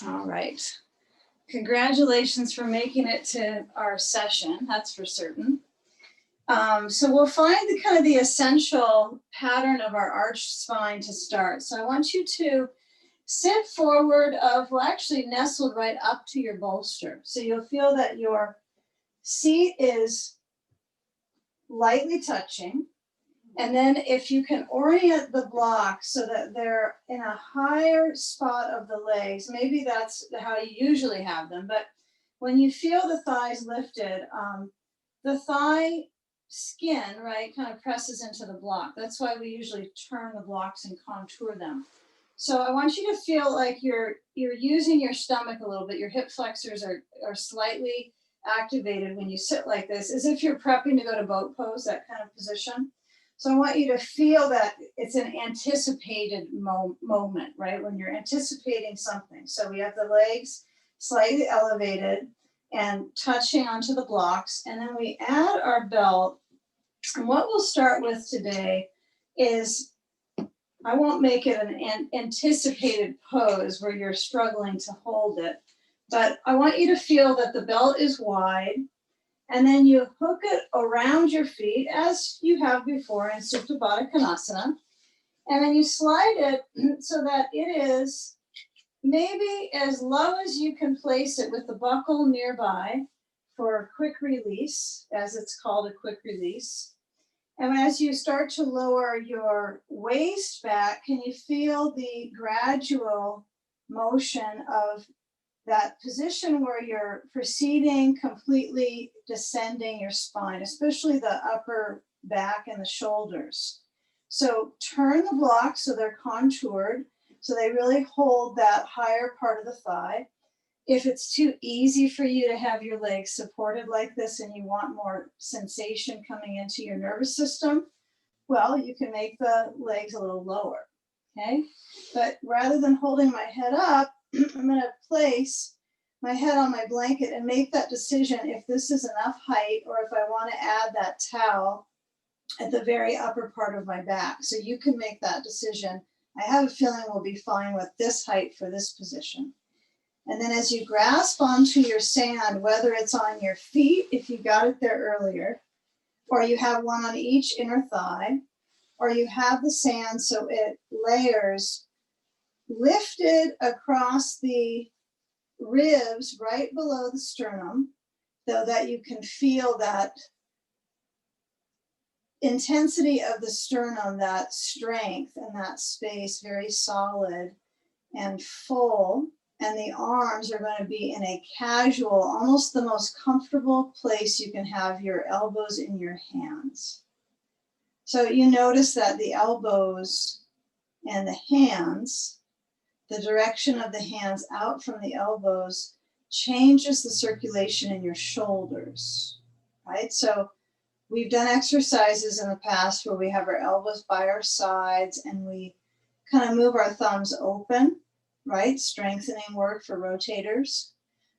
All right. Congratulations for making it to our session, that's for certain. So we'll find the kind of the essential pattern of our arched spine to start. So I want you to sit forward well, actually nestled right up to your bolster. So you'll feel that your seat is lightly touching. And then if you can orient the blocks so that they're in a higher spot of the legs, maybe that's how you usually have them. But when you feel the thighs lifted, the thigh skin, right, kind of presses into the block. That's why we usually turn the blocks and contour them. So I want you to feel like you're using your stomach a little bit. Your hip flexors are slightly activated when you sit like this, as if you're prepping to go to boat pose, that kind of position. So I want you to feel that it's an anticipated moment, right? When you're anticipating something. So we have the legs slightly elevated and touching onto the blocks. And then we add our belt. And what we'll start with today is, I won't make it an anticipated pose where you're struggling to hold it, but I want you to feel that the belt is wide, and then you hook it around your feet as you have before in Supta Baddha Konasana, and then you slide it so that it is maybe as low as you can place it with the buckle nearby for a quick release, as it's called, a quick release. And as you start to lower your waist back, can you feel the gradual motion of that position where you're proceeding, completely descending your spine, especially the upper back and the shoulders. So turn the blocks so they're contoured, so they really hold that higher part of the thigh. If it's too easy for you to have your legs supported like this and you want more sensation coming into your nervous system, well, you can make the legs a little lower, okay? But rather than holding my head up, I'm gonna place my head on my blanket and make that decision if this is enough height or if I wanna add that towel at the very upper part of my back. So you can make that decision. I have a feeling we'll be fine with this height for this position. And then as you grasp onto your sand, whether it's on your feet, if you got it there earlier, or you have one on each inner thigh, or you have the sand so it layers lifted across the ribs right below the sternum, so that you can feel that intensity of the sternum, that strength and that space, very solid and full. And the arms are going to be in a casual, almost the most comfortable place you can have your elbows in your hands. So you notice that the elbows and the hands, the direction of the hands out from the elbows changes the circulation in your shoulders, right? So we've done exercises in the past where we have our elbows by our sides and we kind of move our thumbs open, right? Strengthening work for rotators.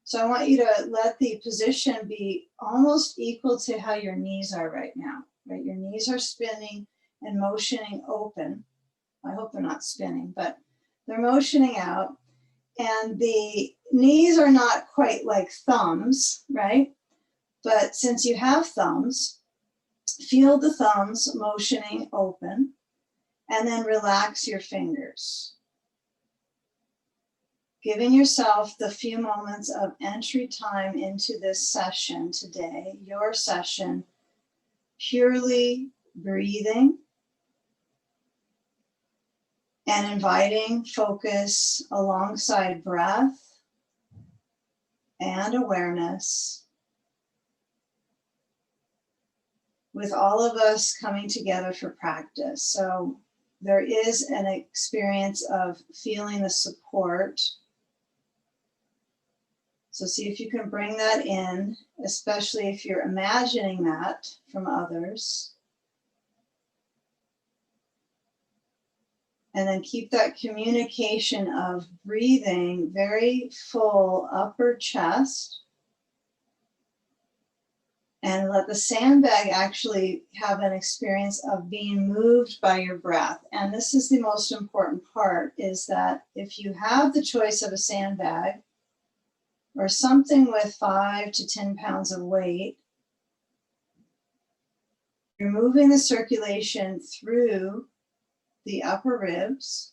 So I want you to let the position be almost equal to how your knees are right now, right? Your knees are spinning and motioning open. I hope they're not spinning, but they're motioning out. And the knees are not quite like thumbs, right? But since you have thumbs, feel the thumbs motioning open and then relax your fingers. Giving yourself the few moments of entry time into this session today, your session, purely breathing and inviting focus alongside breath and awareness, with all of us coming together for practice. So there is an experience of feeling the support. So see if you can bring that in, especially if you're imagining that from others. And then keep that communication of breathing, very full upper chest. And let the sandbag actually have an experience of being moved by your breath. And this is the most important part, is that if you have the choice of a sandbag or something with 5 to 10 pounds of weight, you're moving the circulation through the upper ribs.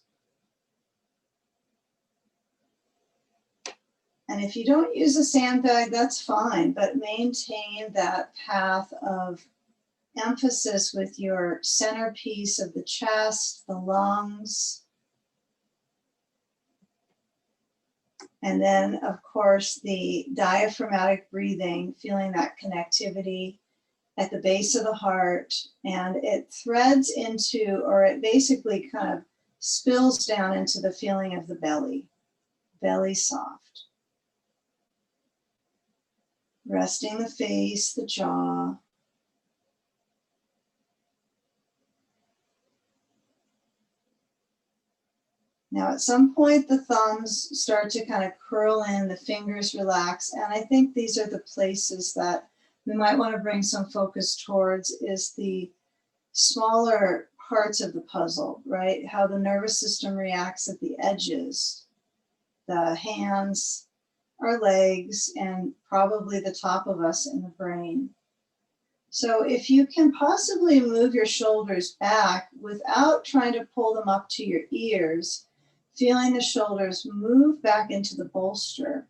And if you don't use a sandbag, that's fine, but maintain that path of emphasis with your centerpiece of the chest, the lungs, and then, of course, the diaphragmatic breathing, feeling that connectivity at the base of the heart, and it threads into, or it basically kind of spills down into the feeling of the belly, belly soft. Resting the face, the jaw. Now, at some point, the thumbs start to kind of curl in, the fingers relax, and I think these are the places that we might want to bring some focus towards, is the smaller parts of the puzzle, right? How the nervous system reacts at the edges, the hands, our legs, and probably the top of us in the brain. So if you can possibly move your shoulders back without trying to pull them up to your ears, feeling the shoulders move back into the bolster.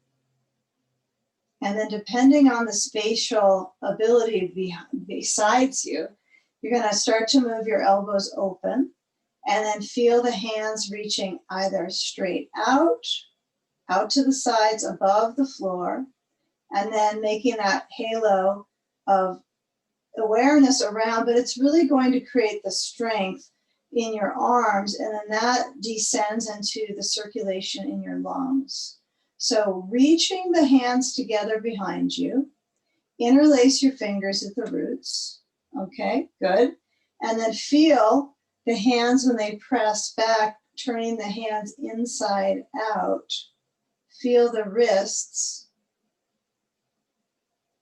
And then depending on the spatial ability besides you, you're going to start to move your elbows open and then feel the hands reaching either straight out to the sides above the floor, and then making that halo of awareness around, but it's really going to create the strength in your arms, and then that descends into the circulation in your lungs. So reaching the hands together behind you, interlace your fingers at the roots. Okay, good. And then feel the hands when they press back, turning the hands inside out. Feel the wrists.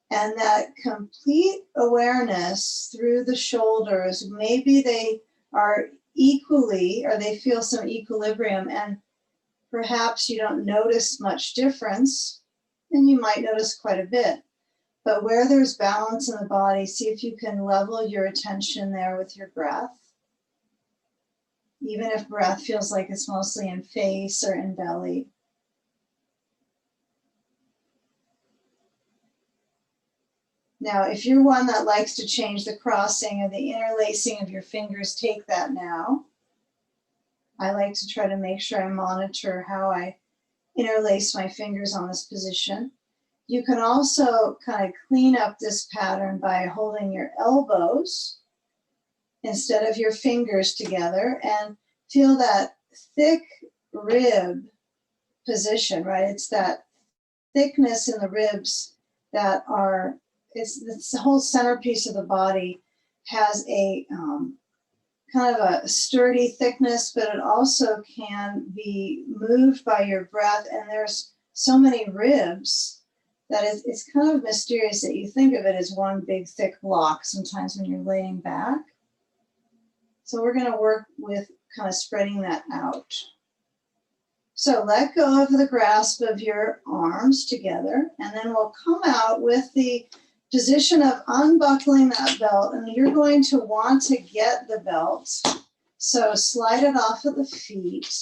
And that complete awareness through the shoulders. Maybe they are equally, or they feel some equilibrium, and perhaps you don't notice much difference, and you might notice quite a bit. But where there's balance in the body, see if you can level your attention there with your breath. Even if breath feels like it's mostly in face or in belly. Now, if you're one that likes to change the crossing or the interlacing of your fingers, take that now. I like to try to make sure I monitor how I interlace my fingers on this position. You can also kind of clean up this pattern by holding your elbows instead of your fingers together, and feel that thick rib position, right? It's that thickness in the ribs that are, it's the whole centerpiece of the body has a kind of a sturdy thickness, but it also can be moved by your breath. And there's so many ribs that it's kind of mysterious that you think of it as one big thick block sometimes when you're laying back. So we're going to work with kind of spreading that out. So let go of the grasp of your arms together, and then we'll come out with the position of unbuckling that belt, and you're going to want to get the belt. So slide it off at the feet.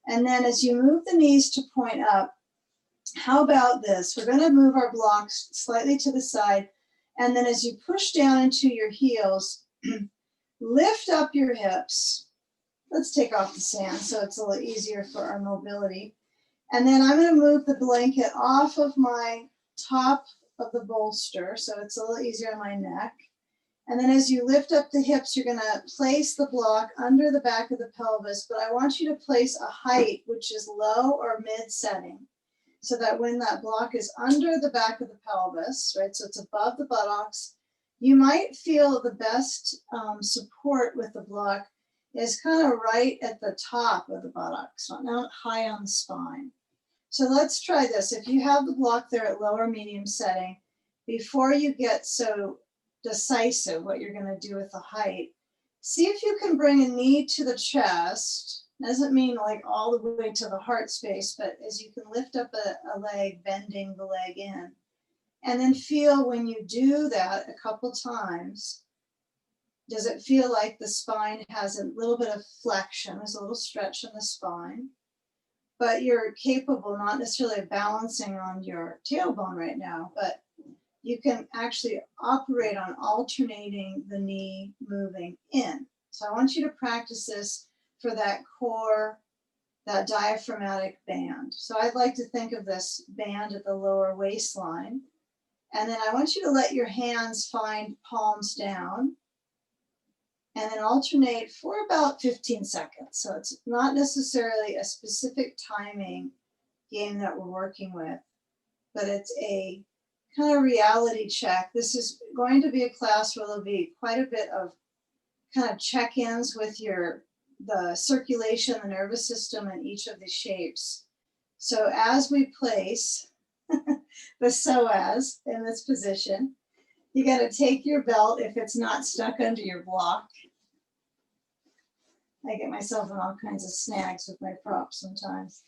And then as you move the knees to point up, how about this? We're going to move our blocks slightly to the side. And then as you push down into your heels, lift up your hips. Let's take off the sand so it's a little easier for our mobility. And then I'm going to move the blanket off of my top of the bolster so it's a little easier on my neck. And then as you lift up the hips, you're going to place the block under the back of the pelvis, but I want you to place a height which is low or mid setting, so that when that block is under the back of the pelvis, right, so it's above the buttocks, you might feel the best support with the block is kind of right at the top of the buttocks, not high on the spine. So let's try this. If you have the block there at lower medium setting, before you get so decisive what you're going to do with the height, see if you can bring a knee to the chest. Doesn't mean like all the way to the heart space, but as you can lift up a leg, bending the leg in. And then feel when you do that a couple times, does it feel like the spine has a little bit of flexion? There's a little stretch in the spine, but you're capable not necessarily of balancing on your tailbone right now, but you can actually operate on alternating the knee moving in. So I want you to practice this for that core, that diaphragmatic band. So I'd like to think of this band at the lower waistline. And then I want you to let your hands find palms down and then alternate for about 15 seconds. So it's not necessarily a specific timing game that we're working with, but it's a kind of reality check. This is going to be a class where there'll be quite a bit of kind of check-ins with the circulation, the nervous system, and each of the shapes. So as we place the psoas in this position, you got to take your belt if it's not stuck under your block. I get myself in all kinds of snags with my props sometimes.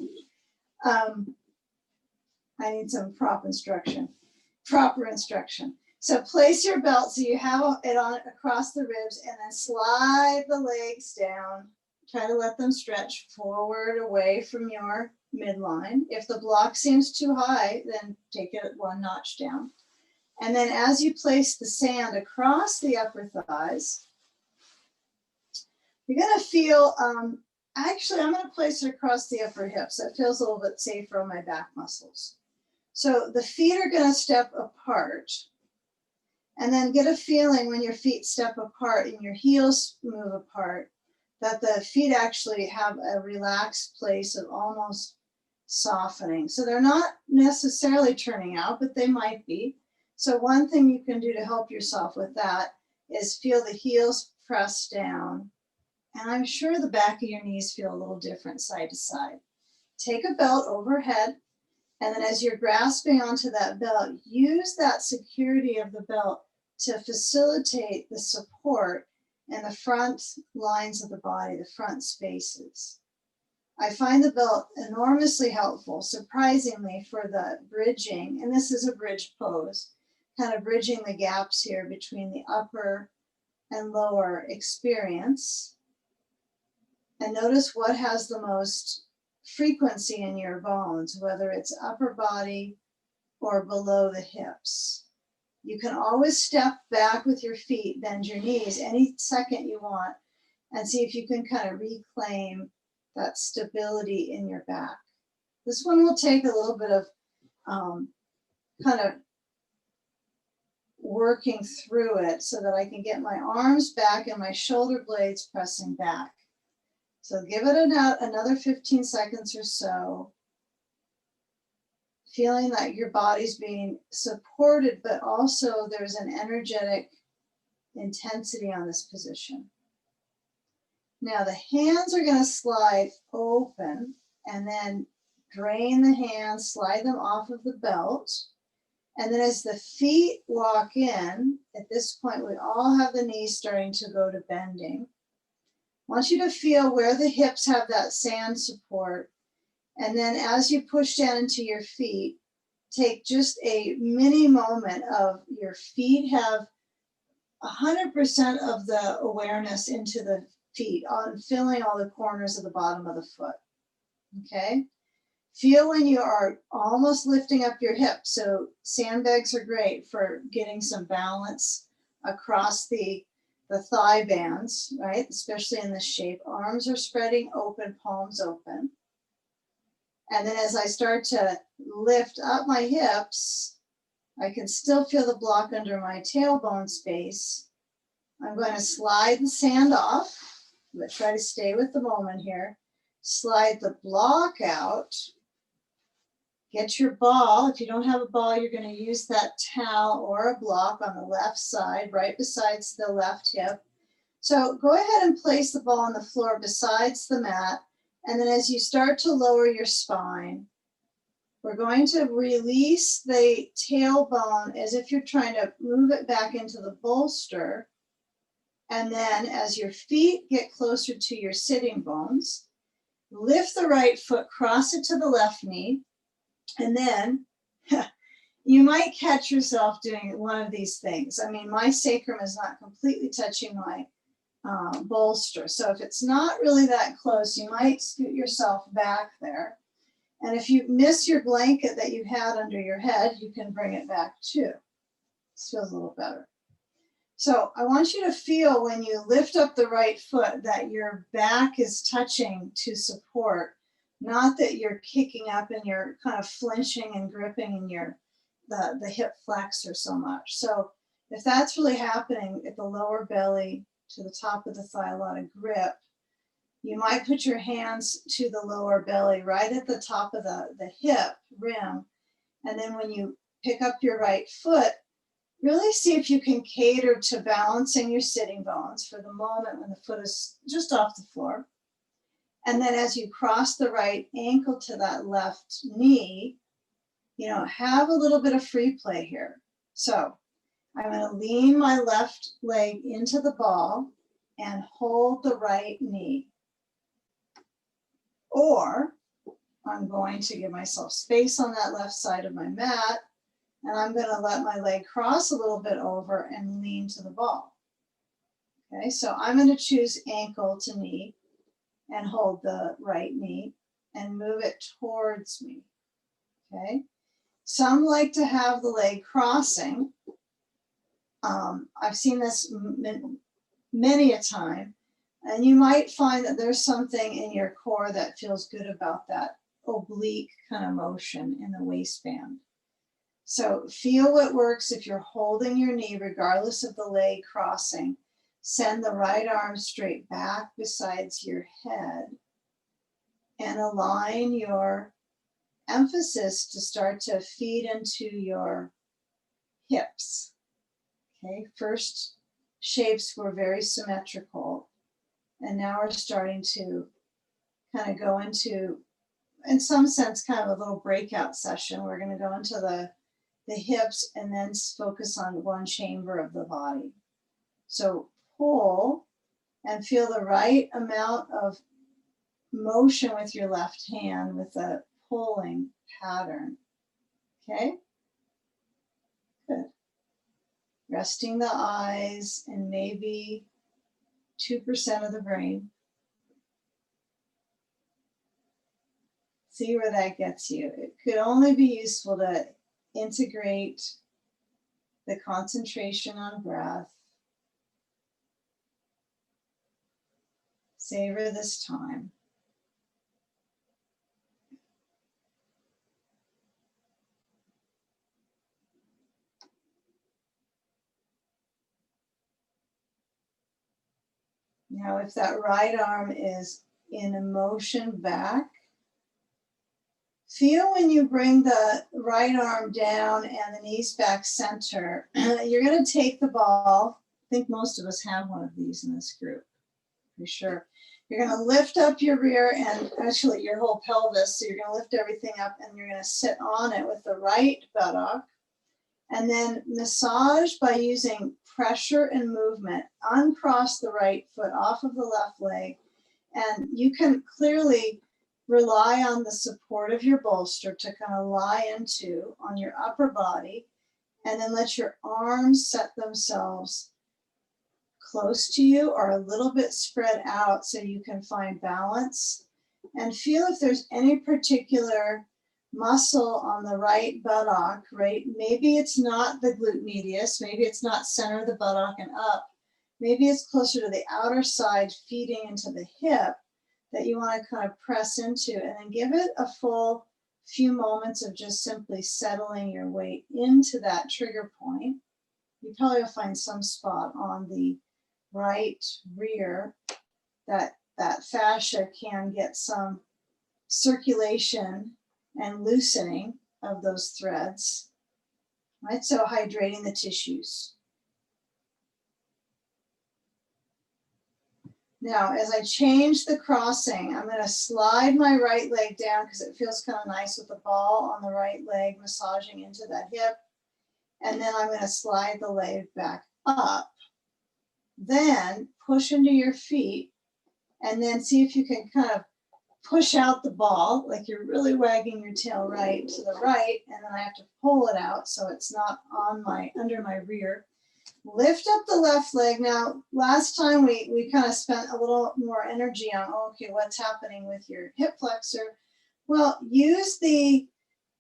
I need some proper instruction. So place your belt so you have it on across the ribs and then slide the legs down. Try to let them stretch forward away from your midline. If the block seems too high, then take it one notch down. And then as you place the sand across the upper thighs, you're going to feel, actually, I'm going to place it across the upper hips. That feels a little bit safer on my back muscles. So the feet are going to step apart. And then get a feeling when your feet step apart and your heels move apart, that the feet actually have a relaxed place of almost softening. So they're not necessarily turning out, but they might be. So one thing you can do to help yourself with that is feel the heels press down. And I'm sure the back of your knees feel a little different side to side. Take a belt overhead. And then as you're grasping onto that belt, use that security of the belt to facilitate the support in the front lines of the body, the front spaces. I find the belt enormously helpful, surprisingly, for the bridging, and this is a bridge pose, kind of bridging the gaps here between the upper and lower experience. And notice what has the most frequency in your bones, whether it's upper body or below the hips. You can always step back with your feet, bend your knees any second you want, and see if you can kind of reclaim that stability in your back. This one will take a little bit of kind of working through it so that I can get my arms back and my shoulder blades pressing back. So give it another 15 seconds or so, feeling that your body's being supported, but also there's an energetic intensity on this position. Now the hands are going to slide open and then drain the hands, slide them off of the belt. And then as the feet walk in, at this point, we all have the knees starting to go to bending. I want you to feel where the hips have that sand support. And then as you push down into your feet, take just a mini moment of your feet have 100% of the awareness into the feet on filling all the corners of the bottom of the foot. Okay? Feel when you are almost lifting up your hips. So sandbags are great for getting some balance across the thigh bands, right? Especially in this shape. Arms are spreading open, palms open. And then as I start to lift up my hips, I can still feel the block under my tailbone space. I'm going to slide the sand off, but try to stay with the moment here. Slide the block out. Get your ball. If you don't have a ball, you're going to use that towel or a block on the left side, right besides the left hip. So go ahead and place the ball on the floor besides the mat. And then as you start to lower your spine, We're going to release the tailbone as if you're trying to move it back into the bolster. And then as your feet get closer to your sitting bones, lift the right foot, cross it to the left knee, and then you might catch yourself doing one of these things. I mean, my sacrum is not completely touching my bolster. So if it's not really that close, you might scoot yourself back there. And if you miss your blanket that you had under your head, you can bring it back too. This feels a little better. So I want you to feel when you lift up the right foot that your back is touching to support, not that you're kicking up and you're kind of flinching and gripping in the hip flexor so much. So if that's really happening at the lower belly to the top of the thigh, a lot of grip, you might put your hands to the lower belly right at the top of the hip rim. And then when you pick up your right foot, really see if you can cater to balancing your sitting bones for the moment when the foot is just off the floor. And then as you cross the right ankle to that left knee, have a little bit of free play here. So I'm going to lean my left leg into the ball and hold the right knee. Or I'm going to give myself space on that left side of my mat, and I'm going to let my leg cross a little bit over and lean to the ball. Okay, so I'm going to choose ankle to knee and hold the right knee and move it towards me. Okay, some like to have the leg crossing. I've seen this many a time. And you might find that there's something in your core that feels good about that oblique kind of motion in the waistband. So feel what works if you're holding your knee, regardless of the leg crossing. Send the right arm straight back besides your head and align your emphasis to start to feed into your hips. Okay, first shapes were very symmetrical. And now we're starting to kind of go into, in some sense, kind of a little breakout session. We're going to go into the hips and then focus on one chamber of the body. So pull and feel the right amount of motion with your left hand with a pulling pattern. Okay? Good. Resting the eyes and maybe 2% of the brain. See where that gets you. It could only be useful to integrate the concentration on breath. Savor this time. Now, if that right arm is in a motion back, feel when you bring the right arm down and the knees back center, you're going to take the ball. I think most of us have one of these in this group, for sure. You're going to lift up your rear and actually your whole pelvis. So you're going to lift everything up and you're going to sit on it with the right buttock. And then massage by using pressure and movement. Uncross the right foot off of the left leg. And you can clearly rely on the support of your bolster to kind of lie into on your upper body. And then let your arms set themselves close to you or a little bit spread out so you can find balance. And feel if there's any particular muscle on the right buttock, right? Maybe it's not the glute medius, maybe it's not center of the buttock and up. Maybe it's closer to the outer side feeding into the hip that you want to kind of press into, and then give it a full few moments of just simply settling your weight into that trigger point. You probably will find some spot on the right rear that fascia can get some circulation and loosening of those threads, right? So hydrating the tissues. Now, as I change the crossing, I'm going to slide my right leg down because it feels kind of nice with the ball on the right leg massaging into that hip. And then I'm going to slide the leg back up. Then push into your feet and then see if you can kind of push out the ball like you're really wagging your tail right to the right. And then I have to pull it out so it's not on under my rear. Lift up the left leg. Now, last time we kind of spent a little more energy on, okay, what's happening with your hip flexor? Well, use the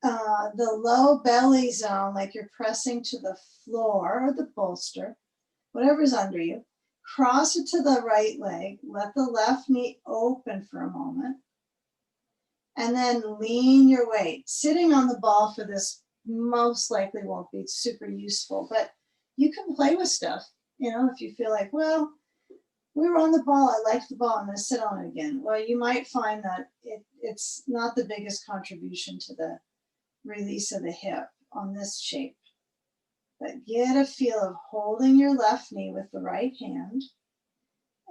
low belly zone, like you're pressing to the floor or the bolster, whatever's under you. Cross it to the right leg. Let the left knee open for a moment. And then lean your weight. Sitting on the ball for this most likely won't be super useful, but you can play with stuff, if you feel like, well, we were on the ball, I liked the ball, I'm going to sit on it again. Well, you might find that it's not the biggest contribution to the release of the hip on this shape. But get a feel of holding your left knee with the right hand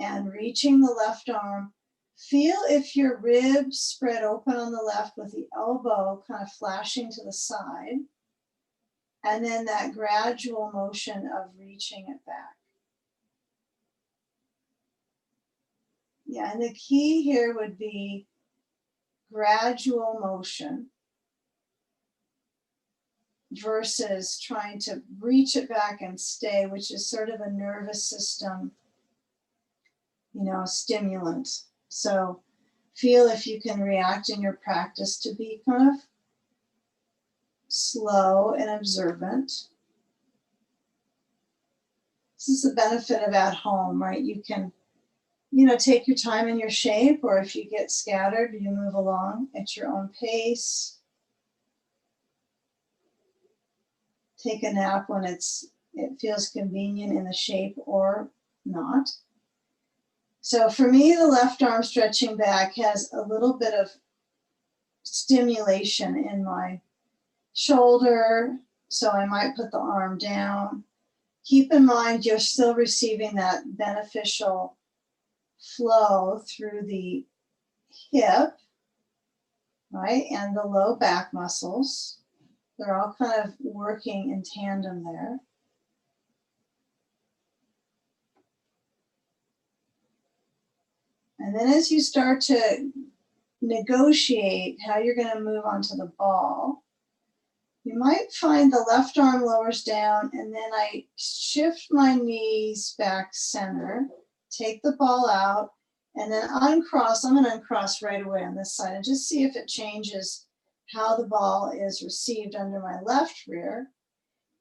and reaching the left arm. Feel if your ribs spread open on the left with the elbow kind of flashing to the side. And then that gradual motion of reaching it back. Yeah, and the key here would be gradual motion versus trying to reach it back and stay, which is sort of a nervous system, stimulant. So feel if you can react in your practice to be kind of slow and observant. This is the benefit of at home, right? You can, take your time in your shape, or if you get scattered, you move along at your own pace. Take a nap when it feels convenient in the shape or not. So for me, the left arm stretching back has a little bit of stimulation in my shoulder, so I might put the arm down. Keep in mind you're still receiving that beneficial flow through the hip, right, and the low back muscles. They're all kind of working in tandem there. And then as you start to negotiate how you're going to move onto the ball, you might find the left arm lowers down, and then I shift my knees back center, take the ball out, and then uncross. I'm going to uncross right away on this side and just see if it changes how the ball is received under my left rear.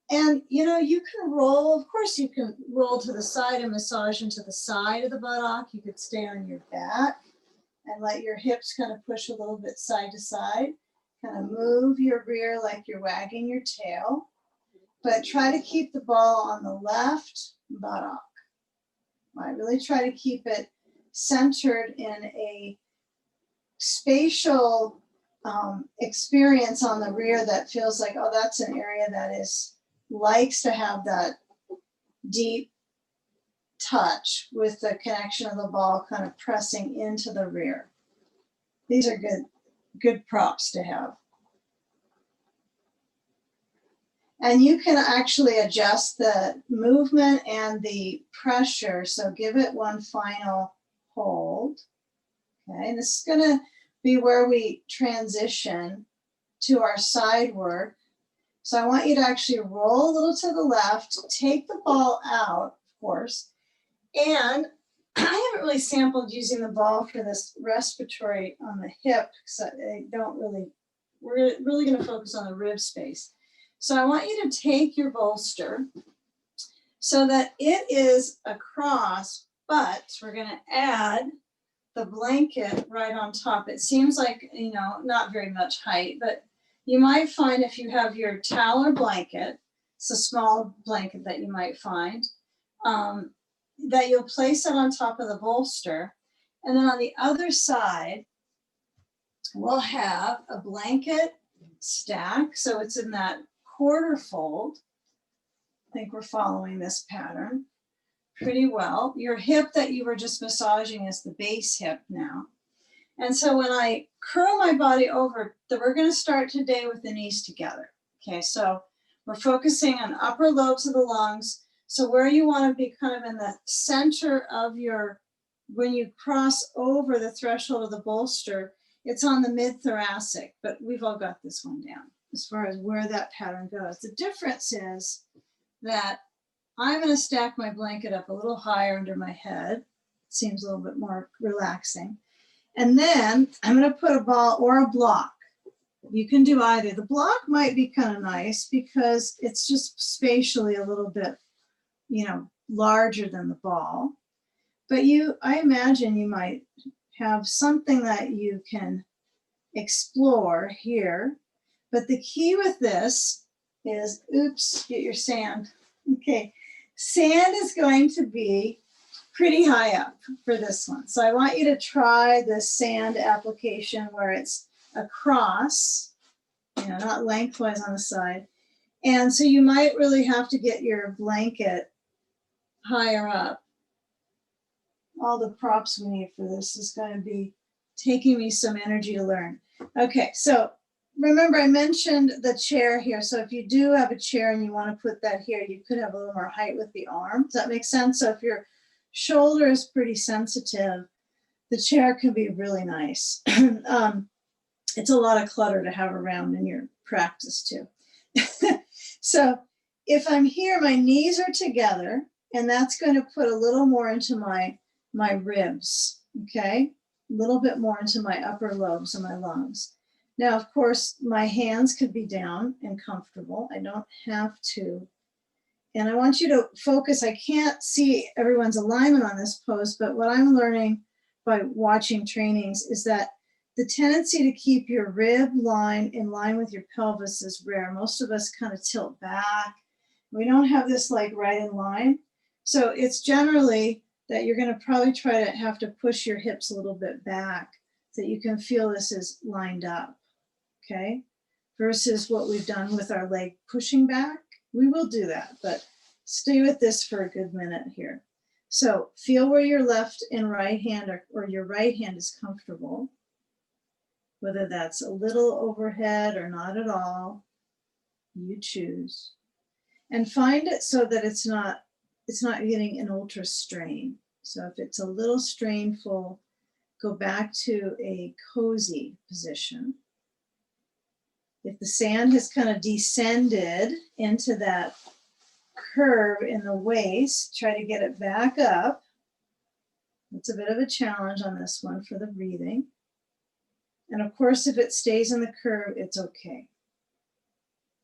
And, you can roll. Of course, you can roll to the side and massage into the side of the buttock. You could stay on your back and let your hips kind of push a little bit side to side. Kind of move your rear like you're wagging your tail, but try to keep the ball on the left buttock. Right? Really try to keep it centered in a spatial experience on the rear that feels like, oh, that's an area that likes to have that deep touch with the connection of the ball kind of pressing into the rear. These are good props to have. And you can actually adjust the movement and the pressure. So give it one final hold. Okay, and this is going to be where we transition to our side work. So I want you to actually roll a little to the left, take the ball out, of course. And I haven't really sampled using the ball for this respiratory on the hip, because we're really going to focus on the rib space. So I want you to take your bolster so that it is across, but we're going to add the blanket right on top. It seems like, not very much height, but you might find if you have your towel or blanket, it's a small blanket that you might find, that you'll place it on top of the bolster. And then on the other side, we'll have a blanket stack. So it's in that quarter fold. I think we're following this pattern pretty well. Your hip that you were just massaging is the base hip now. And so when I curl my body over, we're going to start today with the knees together. Okay, so we're focusing on upper lobes of the lungs. So where you want to be kind of in the center of when you cross over the threshold of the bolster, it's on the mid-thoracic, but we've all got this one down as far as where that pattern goes. The difference is that I'm going to stack my blanket up a little higher under my head. Seems a little bit more relaxing. And then I'm going to put a ball or a block. You can do either. The block might be kind of nice because it's just spatially a little bit, larger than the ball. But I imagine you might have something that you can explore here. But the key with this is, oops, get your sand. Okay, sand is going to be pretty high up for this one. So I want you to try the sand application where it's across, not lengthwise on the side. And so you might really have to get your blanket higher up. All the props we need for this is going to be taking me some energy to learn. Okay, so remember I mentioned the chair here. So if you do have a chair and you want to put that here, you could have a little more height with the arm. Does that make sense? So if your shoulder is pretty sensitive, the chair can be really nice. It's a lot of clutter to have around in your practice too. So if I'm here, my knees are together, and that's going to put a little more into my ribs, okay? A little bit more into my upper lobes of my lungs. Now, of course, my hands could be down and comfortable. I don't have to. And I want you to focus. I can't see everyone's alignment on this pose, but what I'm learning by watching trainings is that the tendency to keep your rib line in line with your pelvis is rare. Most of us kind of tilt back. We don't have this like right in line. So it's generally that you're going to probably try to have to push your hips a little bit back so that you can feel this is lined up, okay? Versus what we've done with our leg pushing back. We will do that, but stay with this for a good minute here. So feel where your left and right hand or your right hand is comfortable, whether that's a little overhead or not at all, you choose. And find it so that it's not getting an ultra strain. So if it's a little strainful, go back to a cozy position. If the sand has kind of descended into that curve in the waist, try to get it back up. It's a bit of a challenge on this one for the breathing. And of course, if it stays in the curve, it's okay.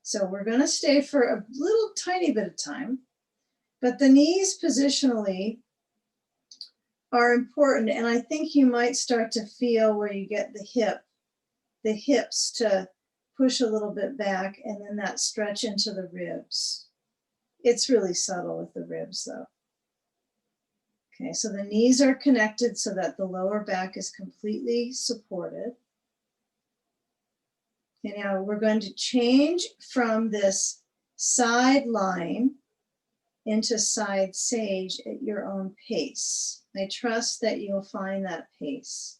So we're going to stay for a little tiny bit of time, but the knees positionally are important. And I think you might start to feel where you get the hips to push a little bit back, and then that stretch into the ribs. It's really subtle with the ribs though. Okay, so the knees are connected so that the lower back is completely supported. Okay, now we're going to change from this side line into side sage at your own pace. I trust that you'll find that pace.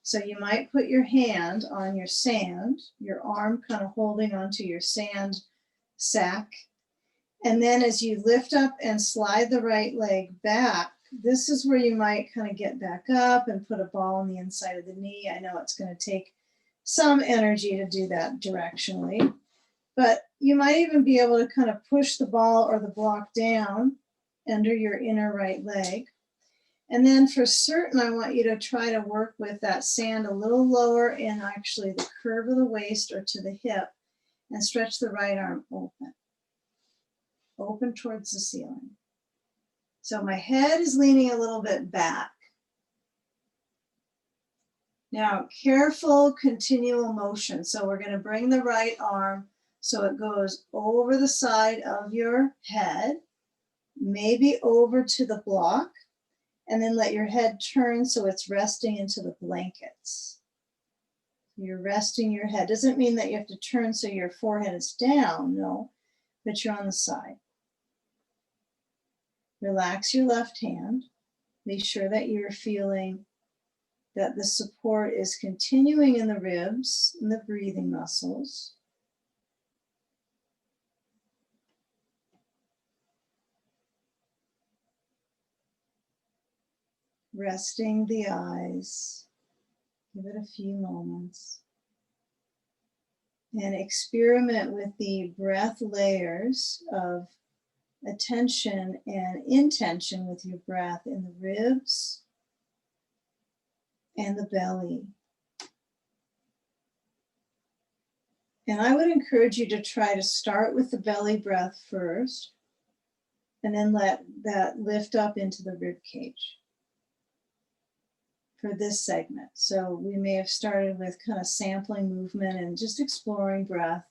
So you might put your hand on your sand, your arm kind of holding onto your sand sack. And then as you lift up and slide the right leg back, this is where you might kind of get back up and put a ball on the inside of the knee. I know it's going to take some energy to do that directionally, but you might even be able to kind of push the ball or the block down under your inner right leg. And then for certain, I want you to try to work with that sand a little lower in actually the curve of the waist or to the hip, and stretch the right arm open towards the ceiling. So my head is leaning a little bit back. Now, careful continual motion. So we're going to bring the right arm so it goes over the side of your head, maybe over to the block, and then let your head turn so it's resting into the blankets. You're resting your head. Doesn't mean that you have to turn so your forehead is down, no, but you're on the side. Relax your left hand. Make sure that you're feeling that the support is continuing in the ribs and the breathing muscles. Resting the eyes. Give it a few moments. And experiment with the breath layers of attention and intention with your breath in the ribs and the belly. And I would encourage you to try to start with the belly breath first, and then let that lift up into the rib cage for this segment. So we may have started with kind of sampling movement and just exploring breath,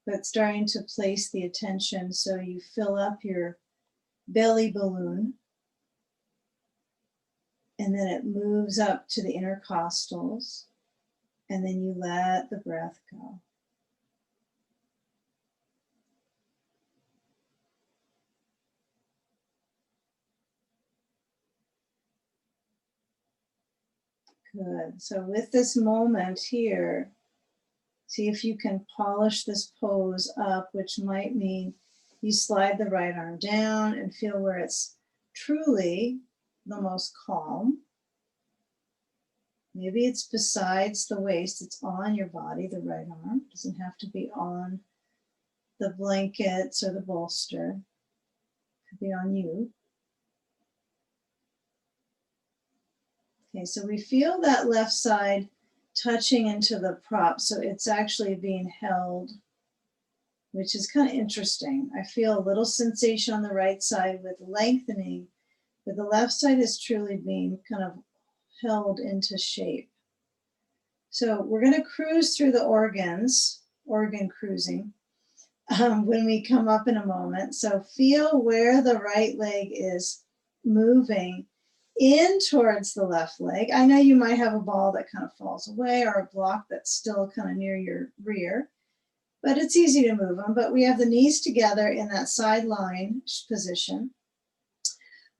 but starting to place the attention so you fill up your belly balloon, and then it moves up to the intercostals, and then you let the breath go. Good. So with this moment here, see if you can polish this pose up, which might mean you slide the right arm down and feel where it's truly the most calm. Maybe it's besides the waist, it's on your body, the right arm. It doesn't have to be on the blankets or the bolster. It could be on you. Okay, so we feel that left side touching into the prop, so it's actually being held, which is kind of interesting. I feel a little sensation on the right side with lengthening, but the left side is truly being kind of held into shape. So we're going to cruise through the organs, organ cruising, when we come up in a moment. So feel where the right leg is moving in towards the left leg. I know you might have a ball that kind of falls away or a block that's still kind of near your rear, but it's easy to move them. But we have the knees together in that sideline position.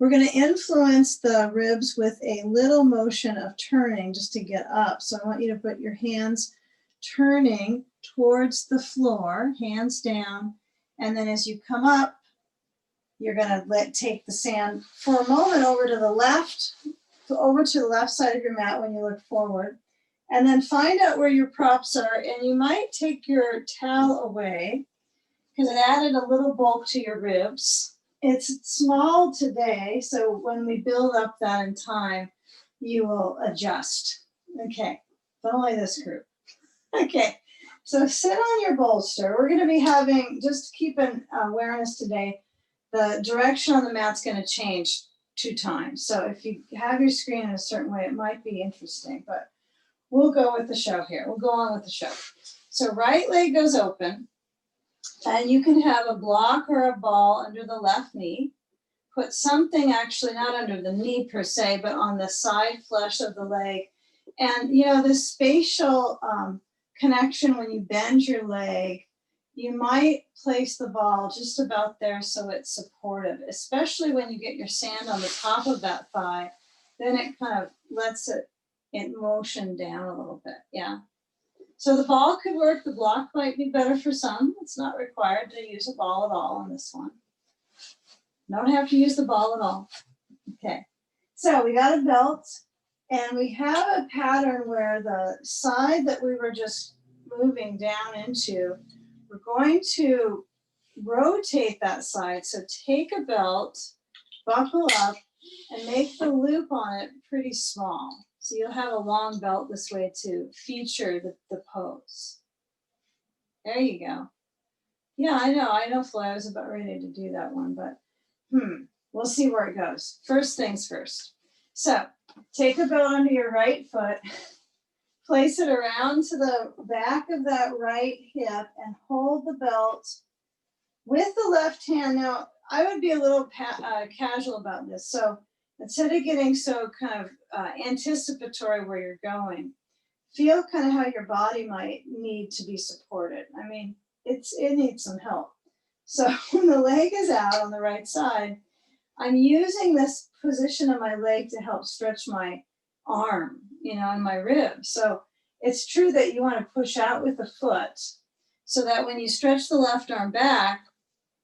We're going to influence the ribs with a little motion of turning just to get up. So I want you to put your hands turning towards the floor, hands down. And then as you come up, you're going to take the sand for a moment over to the left side of your mat when you look forward. And then find out where your props are. And you might take your towel away because it added a little bulk to your ribs. It's small today, so when we build up that in time, you will adjust. Okay, but only this group. Okay, so sit on your bolster. We're going to be having, just keep an awareness today, the direction on the mat's going to change 2 times. So if you have your screen in a certain way, it might be interesting, but we'll go with the show here. We'll go on with the show. So right leg goes open. And you can have a block or a ball under the left knee. Put something actually not under the knee per se, but on the side flesh of the leg. And you know, the spatial connection when you bend your leg, you might place the ball just about there so it's supportive, especially when you get your sand on the top of that thigh. Then it kind of lets it in motion down a little bit. Yeah. So the ball could work, the block might be better for some. It's not required to use a ball at all on this one. Don't have to use the ball at all. Okay, so we got a belt and we have a pattern where the side that we were just moving down into, we're going to rotate that side. So take a belt, buckle up, and make the loop on it pretty small. So you'll have a long belt this way to feature the pose. There you go. Yeah, I know, Flo, I was about ready to do that one, but we'll see where it goes. First things first. So take a belt under your right foot, place it around to the back of that right hip and hold the belt with the left hand. Now, I would be a little casual about this. So instead of getting so kind of anticipatory where you're going, feel kind of how your body might need to be supported. I mean, it needs some help. So when the leg is out on the right side, I'm using this position of my leg to help stretch my arm, and my ribs. So it's true that you want to push out with the foot so that when you stretch the left arm back,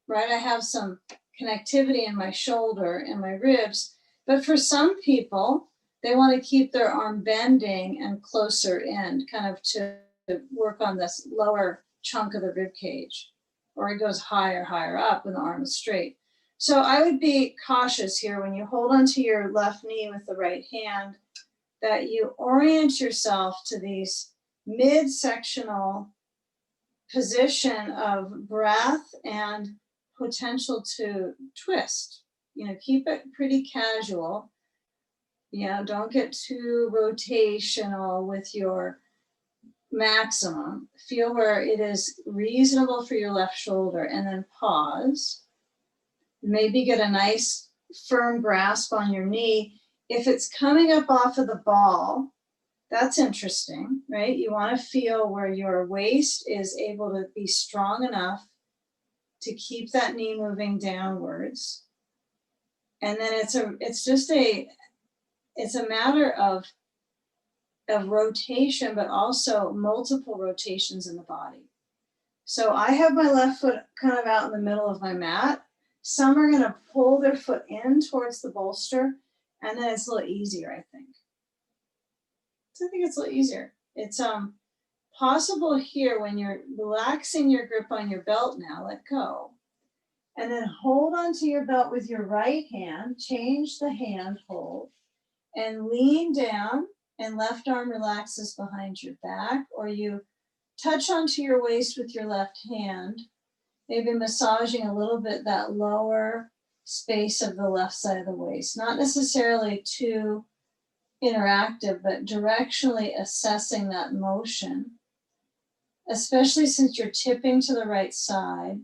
right, I have some connectivity in my shoulder and my ribs. But for some people, they want to keep their arm bending and closer in, kind of to work on this lower chunk of the rib cage, or it goes higher up when the arm is straight. So I would be cautious here when you hold onto your left knee with the right hand, that you orient yourself to these mid-sectional position of breath and potential to twist. Keep it pretty casual. Don't get too rotational with your maximum. Feel where it is reasonable for your left shoulder, and then pause. Maybe get a nice firm grasp on your knee. If it's coming up off of the ball, that's interesting, right? You want to feel where your waist is able to be strong enough to keep that knee moving downwards. And then it's a matter of rotation, but also multiple rotations in the body. So I have my left foot kind of out in the middle of my mat. Some are going to pull their foot in towards the bolster, and then it's a little easier, I think. So I think it's a little easier. It's possible here when you're relaxing your grip on your belt now, let go. And then hold onto your belt with your right hand, change the hand hold, and lean down, and left arm relaxes behind your back, or you touch onto your waist with your left hand, maybe massaging a little bit that lower space of the left side of the waist. Not necessarily too interactive, but directionally assessing that motion, especially since you're tipping to the right side,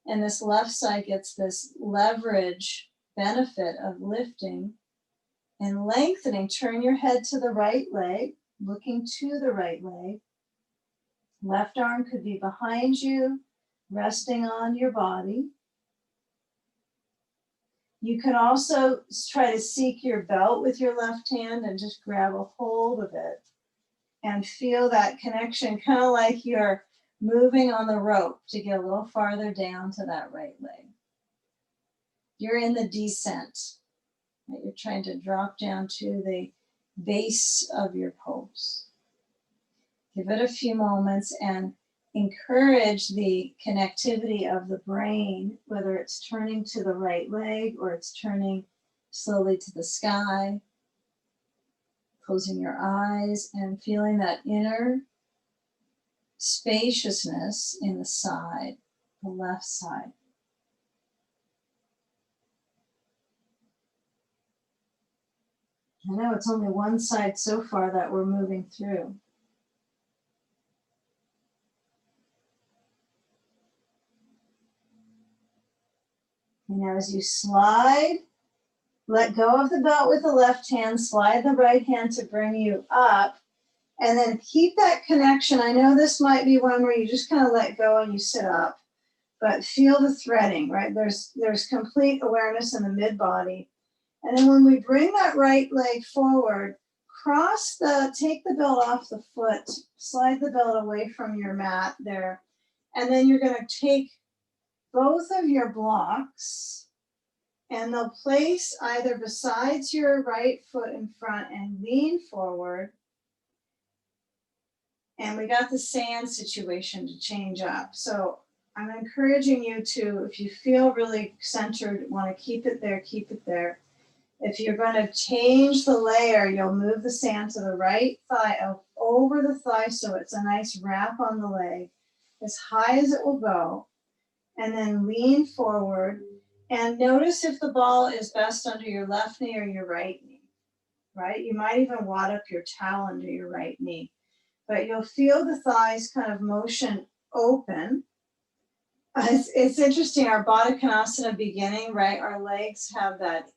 and this left side gets this leverage benefit of lifting and lengthening. Turn your head to the right leg, looking to the right leg. Left arm could be behind you, resting on your body. You can also try to seek your belt with your left hand and just grab a hold of it and feel that connection, kind of like you're moving on the rope to get a little farther down to that right leg. You're in the descent. Right? You're trying to drop down to the base of your pose. Give it a few moments and encourage the connectivity of the brain, whether it's turning to the right leg or it's turning slowly to the sky, closing your eyes and feeling that inner spaciousness in the side, the left side. I know it's only one side so far that we're moving through. And as you slide, let go of the belt with the left hand, slide the right hand to bring you up, and then keep that connection. I know this might be one where you just kind of let go and you sit up, but feel the threading, right? There's complete awareness in the mid-body. And then when we bring that right leg forward, take the belt off the foot, slide the belt away from your mat there, and then you're going to take both of your blocks and they'll place either besides your right foot in front and lean forward. And we got the sand situation to change up. So I'm encouraging you to, if you feel really centered, want to keep it there, keep it there. If you're going to change the layer, you'll move the sand to the right thigh, over the thigh, so it's a nice wrap on the leg, as high as it will go. And then lean forward and notice if the ball is best under your left knee or your right knee, right? You might even wad up your towel under your right knee, but you'll feel the thighs kind of motion open. It's interesting, our Baddha Konasana beginning, right? Our legs have that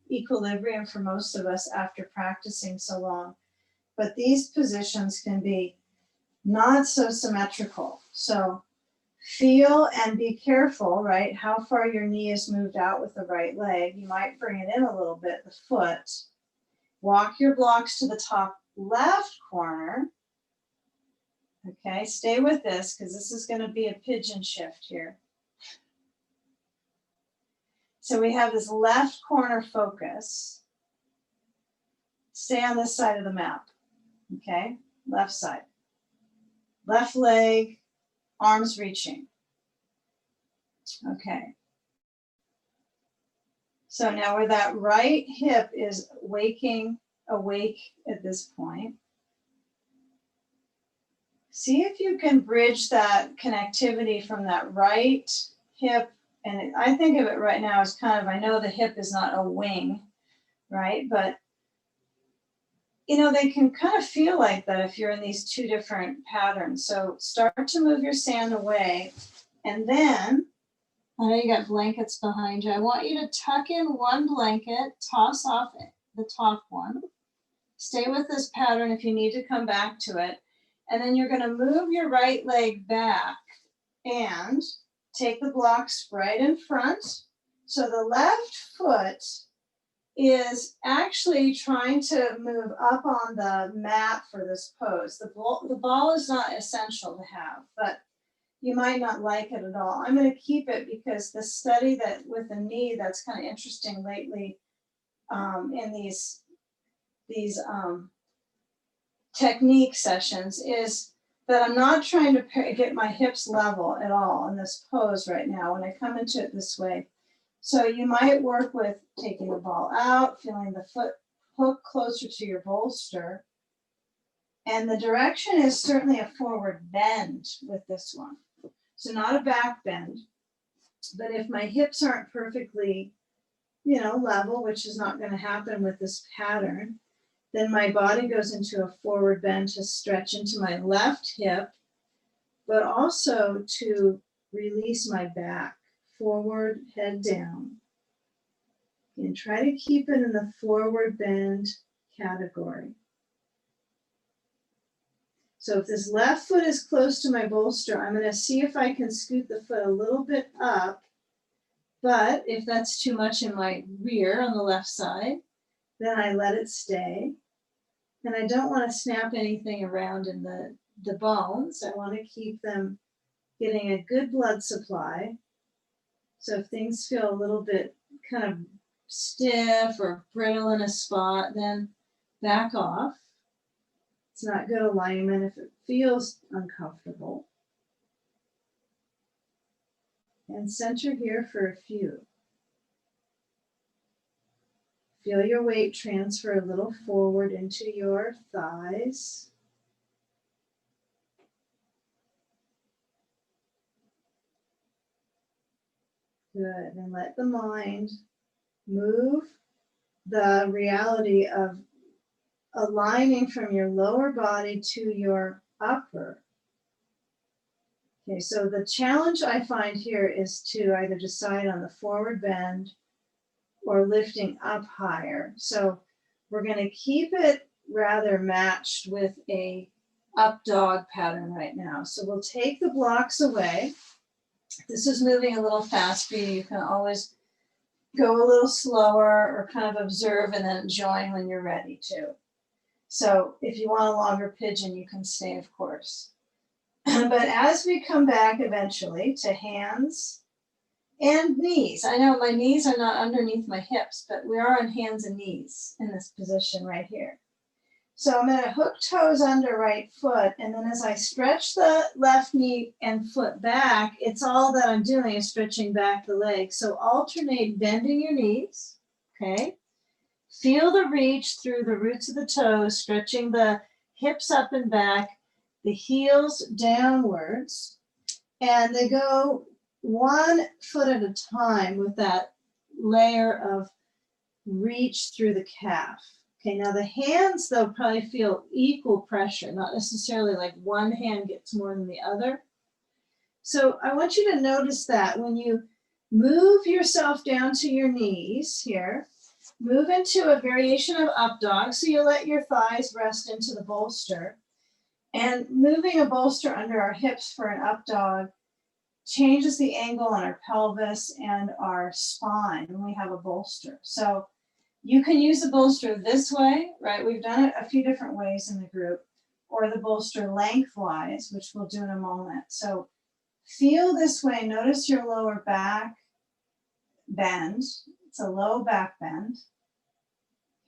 equilibrium for most of us after practicing so long, but these positions can be not so symmetrical. So Feel and be careful, right? How far your knee is moved out with the right leg. You might bring it in a little bit, the foot. Walk your blocks to the top left corner. Okay, stay with this because this is going to be a pigeon shift here. So we have this left corner focus. Stay on this side of the map. Okay, left side. Left leg, arms reaching. Okay. So now where that right hip is awake at this point, see if you can bridge that connectivity from that right hip. And I think of it right now as kind of, I know the hip is not a wing, right? But, you know, they can kind of feel like that if you're in these two different patterns. So start to move your sand away. And then, I know you got blankets behind you. I want you to tuck in one blanket, toss off the top one. Stay with this pattern if you need to come back to it. And then you're going to move your right leg back and take the blocks right in front. So the left foot is actually trying to move up on the mat for this pose. The ball is not essential to have, but you might not like it at all. I'm going to keep it because the study that with the knee that's kind of interesting lately in these technique sessions is that I'm not trying to get my hips level at all in this pose right now when I come into it this way. So you might work with taking the ball out, feeling the foot hook closer to your bolster. And the direction is certainly a forward bend with this one. So not a back bend, but if my hips aren't perfectly, you know, level, which is not going to happen with this pattern, then my body goes into a forward bend to stretch into my left hip, but also to release my back, forward, head down. And try to keep it in the forward bend category. So if this left foot is close to my bolster, I'm going to see if I can scoot the foot a little bit up. But if that's too much in my rear on the left side, then I let it stay. And I don't want to snap anything around in the bones. I want to keep them getting a good blood supply. So if things feel a little bit kind of stiff or brittle in a spot, then back off. It's not good alignment if it feels uncomfortable. And center here for a few. Feel your weight transfer a little forward into your thighs. Good. And let the mind move the reality of aligning from your lower body to your upper. Okay, so the challenge I find here is to either decide on the forward bend or lifting up higher. So we're going to keep it rather matched with a up dog pattern right now. So we'll take the blocks away. This is moving a little fast for you. You can always go a little slower or kind of observe and then join when you're ready to. So if you want a longer pigeon, you can stay, of course. But as we come back eventually to hands and knees, I know my knees are not underneath my hips, but we are on hands and knees in this position right here. So I'm going to hook toes under right foot, and then as I stretch the left knee and foot back, it's all that I'm doing is stretching back the leg. So alternate bending your knees, okay? Feel the reach through the roots of the toes, stretching the hips up and back, the heels downwards, and they go 1 foot at a time with that layer of reach through the calf. Okay, now the hands, though, probably feel equal pressure, not necessarily like one hand gets more than the other. So I want you to notice that when you move yourself down to your knees here, move into a variation of up dog. So you let your thighs rest into the bolster. And moving a bolster under our hips for an up dog changes the angle on our pelvis and our spine when we have a bolster. So you can use the bolster this way, right? We've done it a few different ways in the group, or the bolster lengthwise, which we'll do in a moment. So feel this way. Notice your lower back bend. It's a low back bend.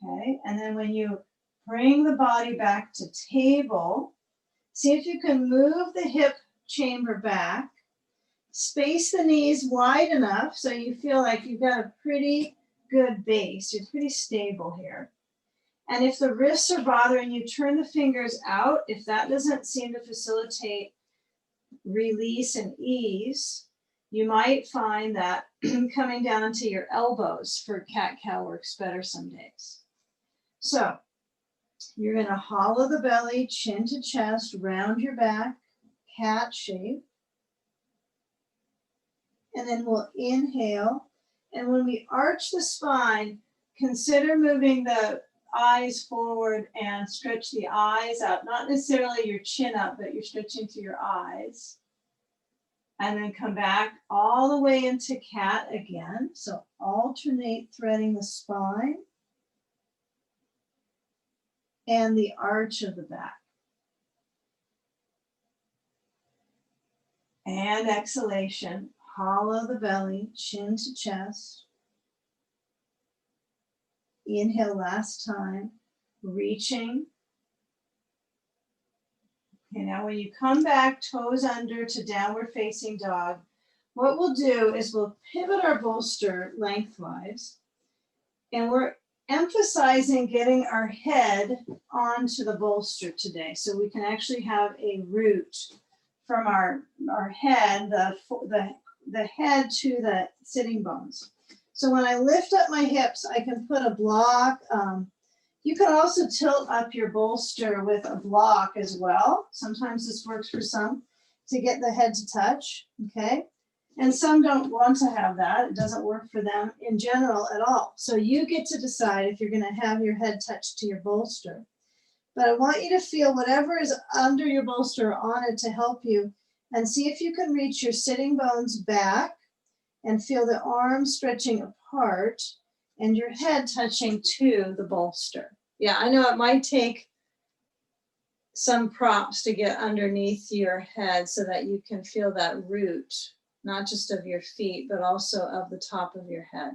Okay, and then when you bring the body back to table, see if you can move the hip chamber back, space the knees wide enough so you feel like you've got a pretty good base. You're pretty stable here. And if the wrists are bothering you, turn the fingers out. If that doesn't seem to facilitate release and ease, you might find that coming down to your elbows for cat-cow works better some days. So you're going to hollow the belly, chin to chest, round your back, cat shape. And then we'll inhale. And when we arch the spine, consider moving the eyes forward and stretch the eyes out. Not necessarily your chin up, but you're stretching to your eyes. And then come back all the way into cat again. So alternate threading the spine and the arch of the back. And exhalation, hollow the belly, chin to chest. Inhale last time, reaching. Okay, now when you come back, toes under to downward facing dog, what we'll do is we'll pivot our bolster lengthwise, and we're emphasizing getting our head onto the bolster today, so we can actually have a root from our head, the head to the sitting bones. So when I lift up my hips, I can put a block. You can also tilt up your bolster with a block as well. Sometimes this works for some to get the head to touch, okay? And some don't want to have that. It doesn't work for them in general at all. So you get to decide if you're gonna have your head touched to your bolster. But I want you to feel whatever is under your bolster on it to help you, and see if you can reach your sitting bones back and feel the arms stretching apart and your head touching to the bolster. Yeah, I know it might take some props to get underneath your head so that you can feel that root, not just of your feet, but also of the top of your head.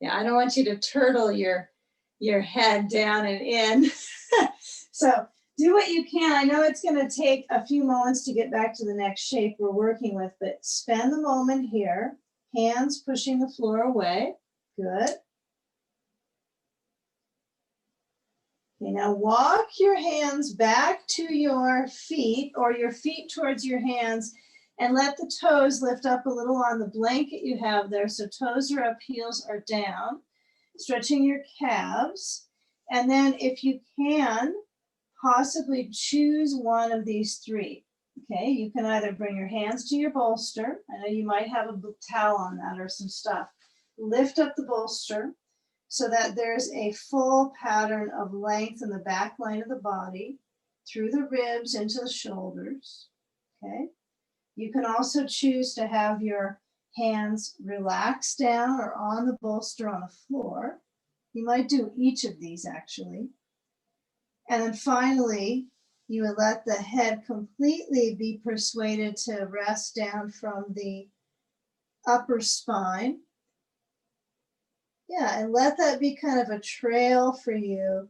Yeah, I don't want you to turtle your head down and in. So do what you can. I know it's going to take a few moments to get back to the next shape we're working with, but spend the moment here. Hands pushing the floor away. Good. Okay, now walk your hands back to your feet, or your feet towards your hands, and let the toes lift up a little on the blanket you have there. So toes are up, heels are down. Stretching your calves. And then if you can, possibly choose one of these three. Okay, you can either bring your hands to your bolster. I know you might have a towel on that or some stuff. Lift up the bolster so that there's a full pattern of length in the back line of the body, through the ribs into the shoulders. Okay, you can also choose to have your hands relaxed down or on the bolster on the floor. You might do each of these actually. And then finally, you would let the head completely be persuaded to rest down from the upper spine. Yeah, and let that be kind of a trail for you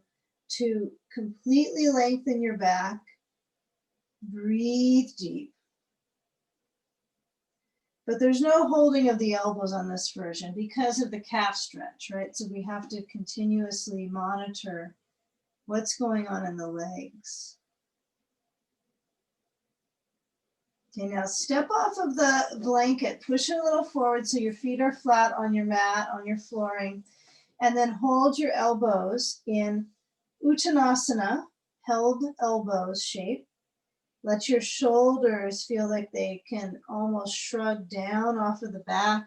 to completely lengthen your back. Breathe deep. But there's no holding of the elbows on this version because of the calf stretch, right? So we have to continuously monitor what's going on in the legs. Okay, now step off of the blanket, push it a little forward so your feet are flat on your mat, on your flooring, and then hold your elbows in Uttanasana, held elbows shape. Let your shoulders feel like they can almost shrug down off of the back.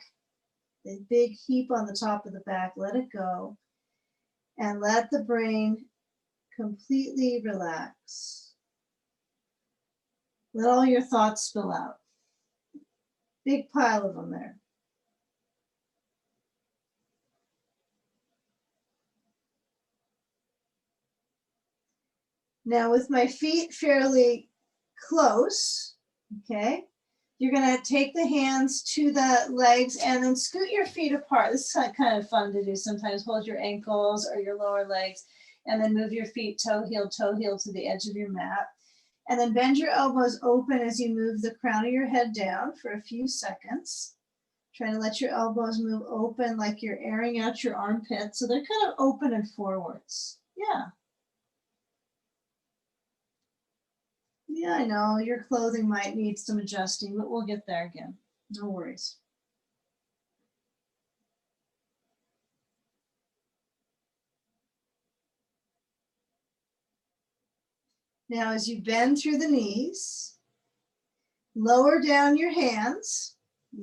The big heap on the top of the back, let it go. And let the brain completely relax. Let all your thoughts spill out. Big pile of them there. Now with my feet fairly close, okay, you're gonna take the hands to the legs and then scoot your feet apart. This is kind of fun to do sometimes. Hold your ankles or your lower legs and then move your feet toe heel to the edge of your mat. And then bend your elbows open as you move the crown of your head down for a few seconds. Trying to let your elbows move open like you're airing out your armpits. So they're kind of open and forwards. Yeah. Yeah, I know your clothing might need some adjusting, but we'll get there again. No worries. Now, as you bend through the knees, lower down your hands,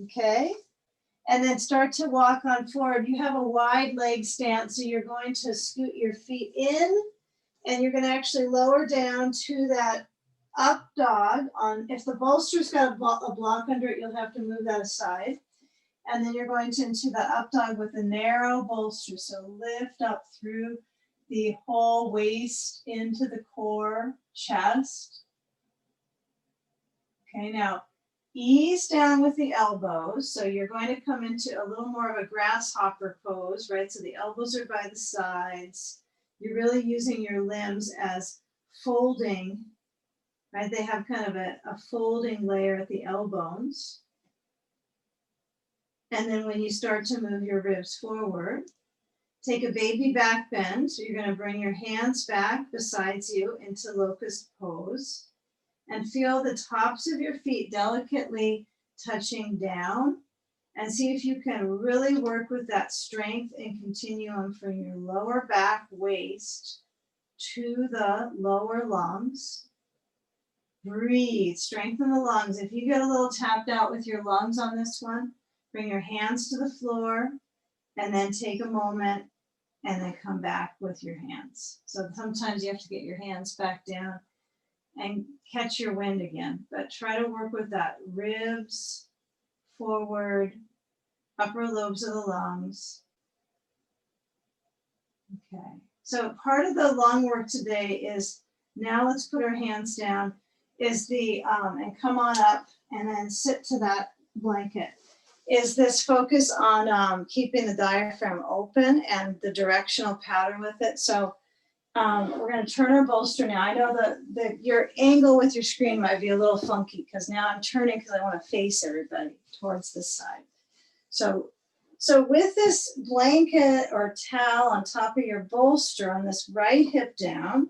okay? And then start to walk on forward. You have a wide leg stance, so you're going to scoot your feet in, and you're going to actually lower down to that up dog. If the bolster's got a block under it, you'll have to move that aside. And then you're going into the up dog with a narrow bolster. So lift up through the whole waist into the core, chest. Okay, now ease down with the elbows. So you're going to come into a little more of a grasshopper pose, right? So the elbows are by the sides. You're really using your limbs as folding, right? They have kind of a folding layer at the elbows. And then when you start to move your ribs forward, take a baby back bend. So you're going to bring your hands back besides you into locust pose and feel the tops of your feet delicately touching down, and see if you can really work with that strength and continuum from your lower back waist to the lower lungs. Breathe, strengthen the lungs. If you get a little tapped out with your lungs on this one, bring your hands to the floor and then take a moment and then come back with your hands. So sometimes you have to get your hands back down and catch your wind again, but try to work with that ribs forward, upper lobes of the lungs. Okay, so part of the lung work today is, now let's put our hands down, is and come on up and then sit to that blanket. Is this focus on keeping the diaphragm open and the directional pattern with it. So we're going to turn our bolster now. I know that your angle with your screen might be a little funky because now I'm turning because I want to face everybody towards this side. So with this blanket or towel on top of your bolster on this right hip down,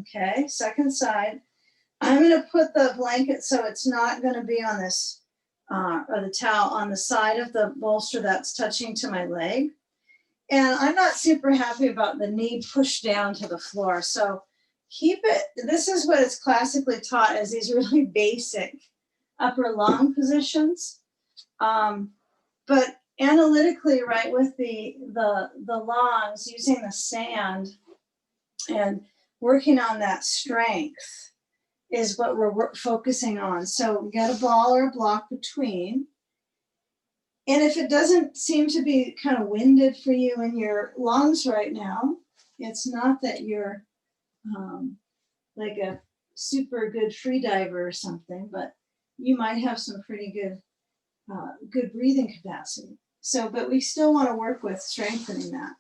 okay, second side, I'm going to put the blanket so it's not going to be on this, or the towel on the side of the bolster that's touching to my leg. And I'm not super happy about the knee pushed down to the floor. So keep it, this is what it's classically taught as these really basic upper lung positions. But analytically, right, with the lungs, using the sand and working on that strength is what we're focusing on. So we got a ball or a block between. And if it doesn't seem to be kind of winded for you in your lungs right now, it's not that you're like a super good free diver or something, but you might have some pretty good breathing capacity. So, but we still want to work with strengthening that.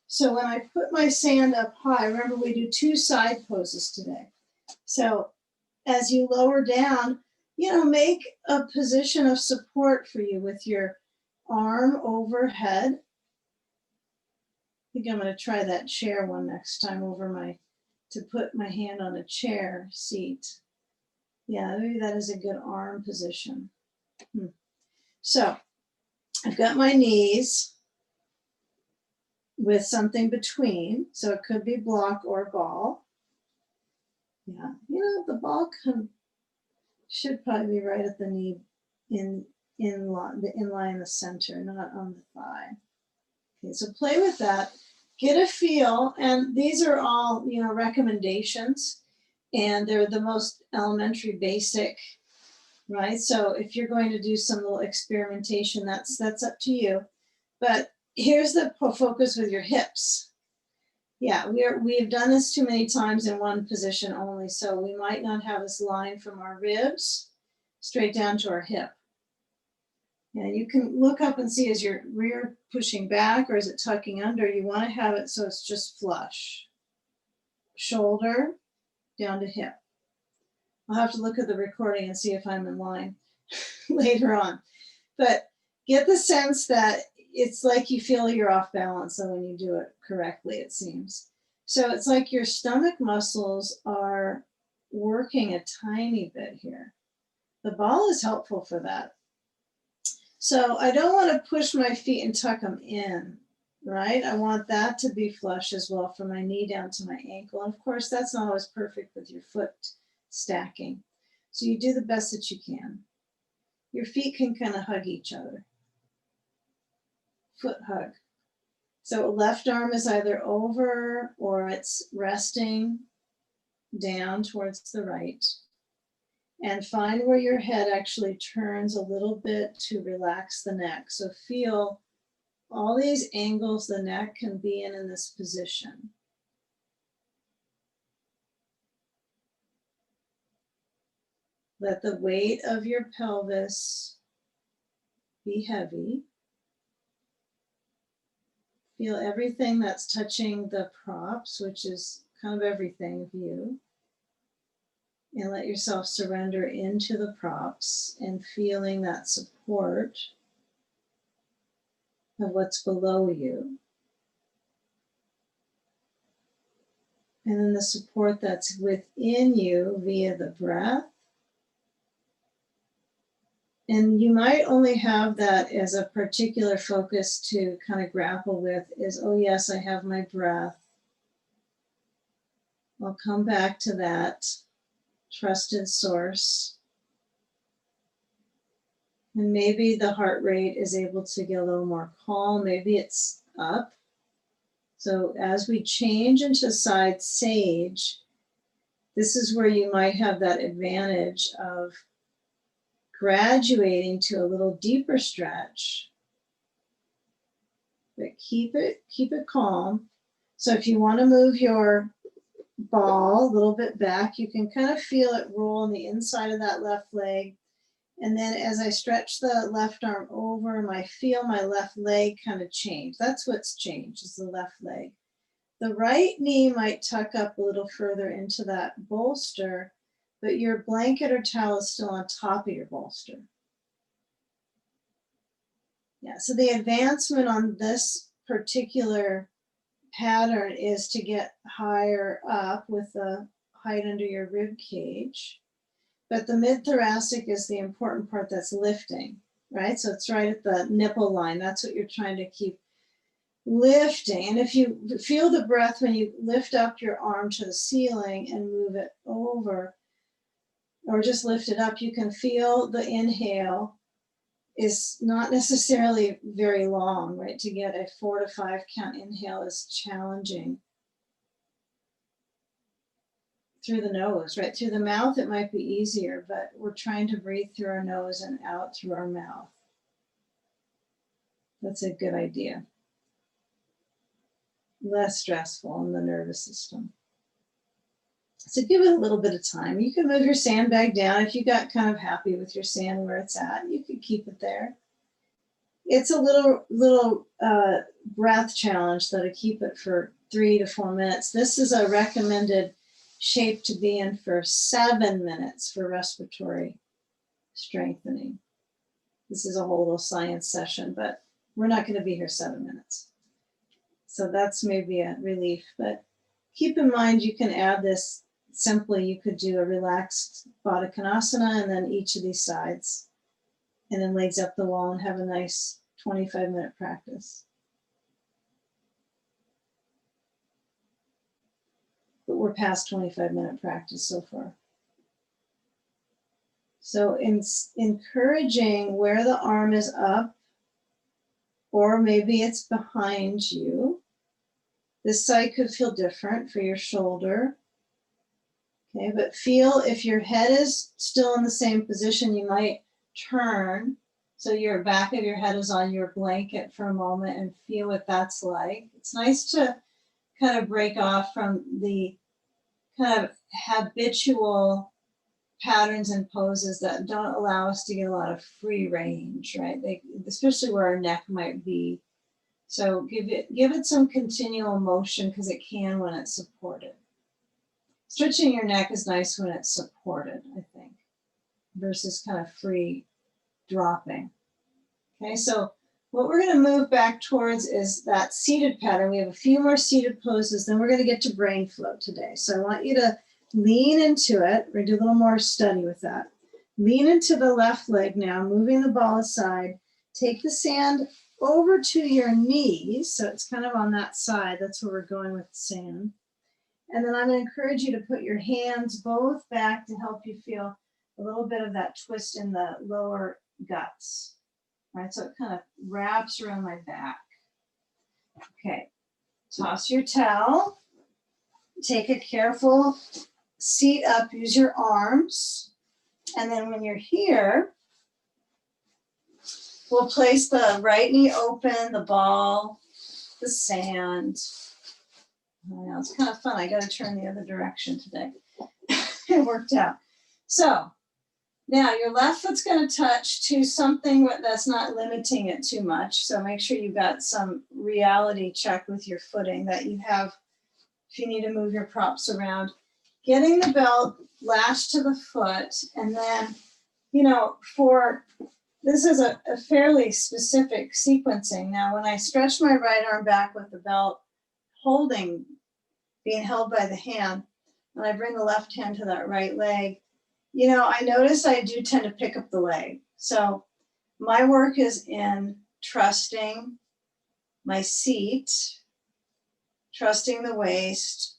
So when I put my sand up high, remember we do 2 side poses today. So as you lower down, make a position of support for you with your arm overhead. I think I'm going to try that chair one next time to put my hand on a chair seat. Yeah, maybe that is a good arm position. So I've got my knees with something between, so it could be block or ball. Yeah, the ball should probably be right at the knee in line in the center, not on the thigh. Okay, so play with that, get a feel, and these are all recommendations, and they're the most elementary basic right? So if you're going to do some little experimentation, that's up to you. But here's the focus with your hips. Yeah, we've done this too many times in one position only, so we might not have this line from our ribs straight down to our hip. And you can look up and see, is your rear pushing back or is it tucking under? You want to have it so it's just flush. Shoulder down to hip. I'll have to look at the recording and see if I'm in line later on. But get the sense that it's like you feel you're off balance when you do it correctly, it seems. So it's like your stomach muscles are working a tiny bit here. The ball is helpful for that. So I don't want to push my feet and tuck them in, right? I want that to be flush as well from my knee down to my ankle. And of course, that's not always perfect with your foot stacking. So you do the best that you can. Your feet can kind of hug each other. Foot hug. So left arm is either over or it's resting down towards the right. And find where your head actually turns a little bit to relax the neck. So feel all these angles the neck can be in this position. Let the weight of your pelvis be heavy. Feel everything that's touching the props, which is kind of everything of you. And let yourself surrender into the props and feeling that support of what's below you. And then the support that's within you via the breath. And you might only have that as a particular focus to kind of grapple with is, oh yes, I have my breath. I'll come back to that trusted source. And maybe the heart rate is able to get a little more calm. Maybe it's up. So as we change into side sage, this is where you might have that advantage of graduating to a little deeper stretch. But keep it calm. So if you want to move your ball a little bit back, you can kind of feel it roll on the inside of that left leg. And then as I stretch the left arm over, I feel my left leg kind of change. That's what's changed, is the left leg. The right knee might tuck up a little further into that bolster, but your blanket or towel is still on top of your bolster. Yeah, so the advancement on this particular pattern is to get higher up with the height under your rib cage. But the mid-thoracic is the important part that's lifting, right? So it's right at the nipple line. That's what you're trying to keep lifting. And if you feel the breath when you lift up your arm to the ceiling and move it over, or just lift it up, you can feel the inhale is not necessarily very long, right? To get a 4 to 5 count inhale is challenging. Through the nose, right? Through the mouth, it might be easier, but we're trying to breathe through our nose and out through our mouth. That's a good idea. Less stressful on the nervous system. So give it a little bit of time. You can move your sandbag down. If you got kind of happy with your sand where it's at, you could keep it there. It's a little breath challenge, though, to keep it for 3 to 4 minutes. This is a recommended shape to be in for 7 minutes for respiratory strengthening. This is a whole little science session, but we're not going to be here 7 minutes. So that's maybe a relief, but keep in mind you can add this simply. You could do a relaxed Baddha Konasana and then each of these sides, and then legs up the wall and have a nice 25-minute practice. But we're past 25-minute practice so far. So encouraging where the arm is up, or maybe it's behind you. This side could feel different for your shoulder. Okay, but feel if your head is still in the same position, you might turn. So your back of your head is on your blanket for a moment and feel what that's like. It's nice to kind of break off from the kind of habitual patterns and poses that don't allow us to get a lot of free range, right? Especially where our neck might be. So give it some continual motion because it can when it's supported. Stretching your neck is nice when it's supported, I think, versus kind of free dropping. Okay, so what we're going to move back towards is that seated pattern. We have a few more seated poses, then we're going to get to brain flow today. So I want you to lean into it. We're going to do a little more study with that. Lean into the left leg now, moving the ball aside. Take the sand over to your knees, so it's kind of on that side. That's where we're going with the sand. And then I'm going to encourage you to put your hands both back to help you feel a little bit of that twist in the lower guts. All right, so it kind of wraps around my back. Okay, toss your towel. Take a careful seat up, use your arms. And then when you're here, we'll place the right knee open, the ball, the sand. Oh, yeah, it's kind of fun. I got to turn the other direction today. It worked out. So now your left foot's going to touch to something that's not limiting it too much. So make sure you've got some reality check with your footing that you have if you need to move your props around. Getting the belt lashed to the foot, and then, this is a fairly specific sequencing. Now, when I stretch my right arm back with the belt being held by the hand, and I bring the left hand to that right leg, I notice I do tend to pick up the leg. So my work is in trusting my seat, trusting the waist,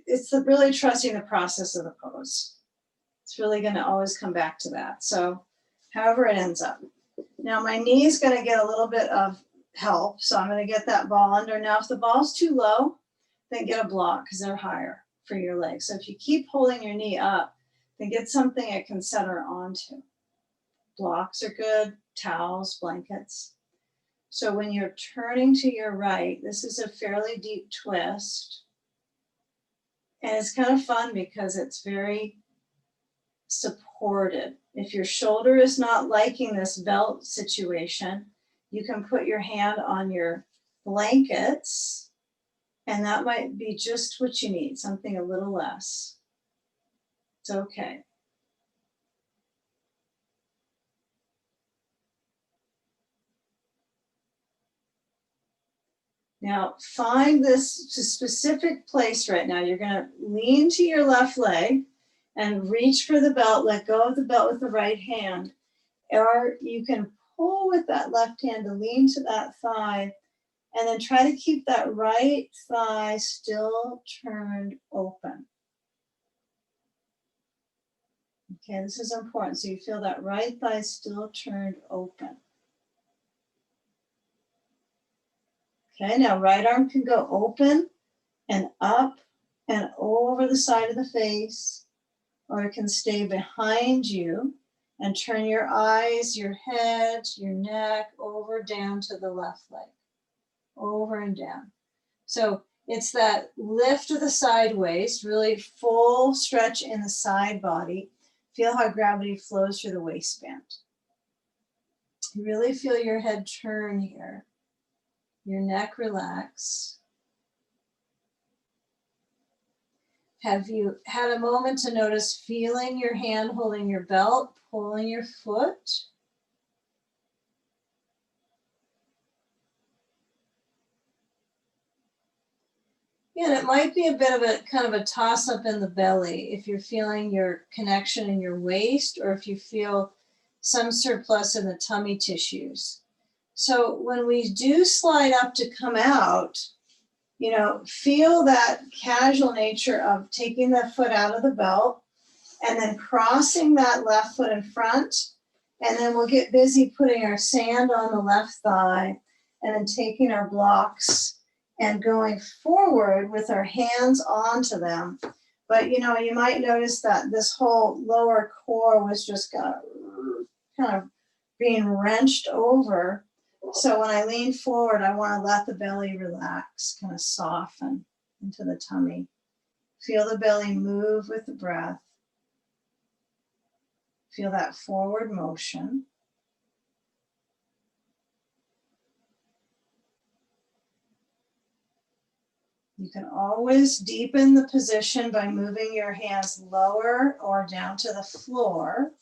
it's really trusting the process of the pose. It's really going to always come back to that. So however it ends up. Now my knee is going to get a little bit of help. So I'm going to get that ball under. Now if the ball's too low, then get a block because they're higher for your legs. So if you keep holding your knee up, then get something it can center onto. Blocks are good, towels, blankets. So when you're turning to your right, this is a fairly deep twist. And it's kind of fun because it's very supported. If your shoulder is not liking this belt situation, you can put your hand on your blankets, and that might be just what you need, something a little less. It's okay. Now find this specific place right now. You're going to lean to your left leg and reach for the belt, let go of the belt with the right hand. Or you can pull with that left hand to lean to that thigh, and then try to keep that right thigh still turned open. Okay, this is important. So you feel that right thigh still turned open. Okay, now right arm can go open and up and over the side of the face, or it can stay behind you and turn your eyes, your head, your neck over down to the left leg, over and down. So it's that lift of the side waist, really full stretch in the side body. Feel how gravity flows through the waistband. Really feel your head turn here. Your neck relax. Have you had a moment to notice feeling your hand holding your belt, pulling your foot? And it might be a bit of a kind of a toss up in the belly if you're feeling your connection in your waist, or if you feel some surplus in the tummy tissues. So when we do slide up to come out, feel that casual nature of taking the foot out of the belt and then crossing that left foot in front. And then we'll get busy putting our sand on the left thigh and then taking our blocks and going forward with our hands onto them, But you know, you might notice that this whole lower core was just kind of being wrenched over. So when I lean forward, I want to let the belly relax, kind of soften into the tummy. Feel the belly move with the breath. Feel that forward motion. You can always deepen the position by moving your hands lower or down to the floor.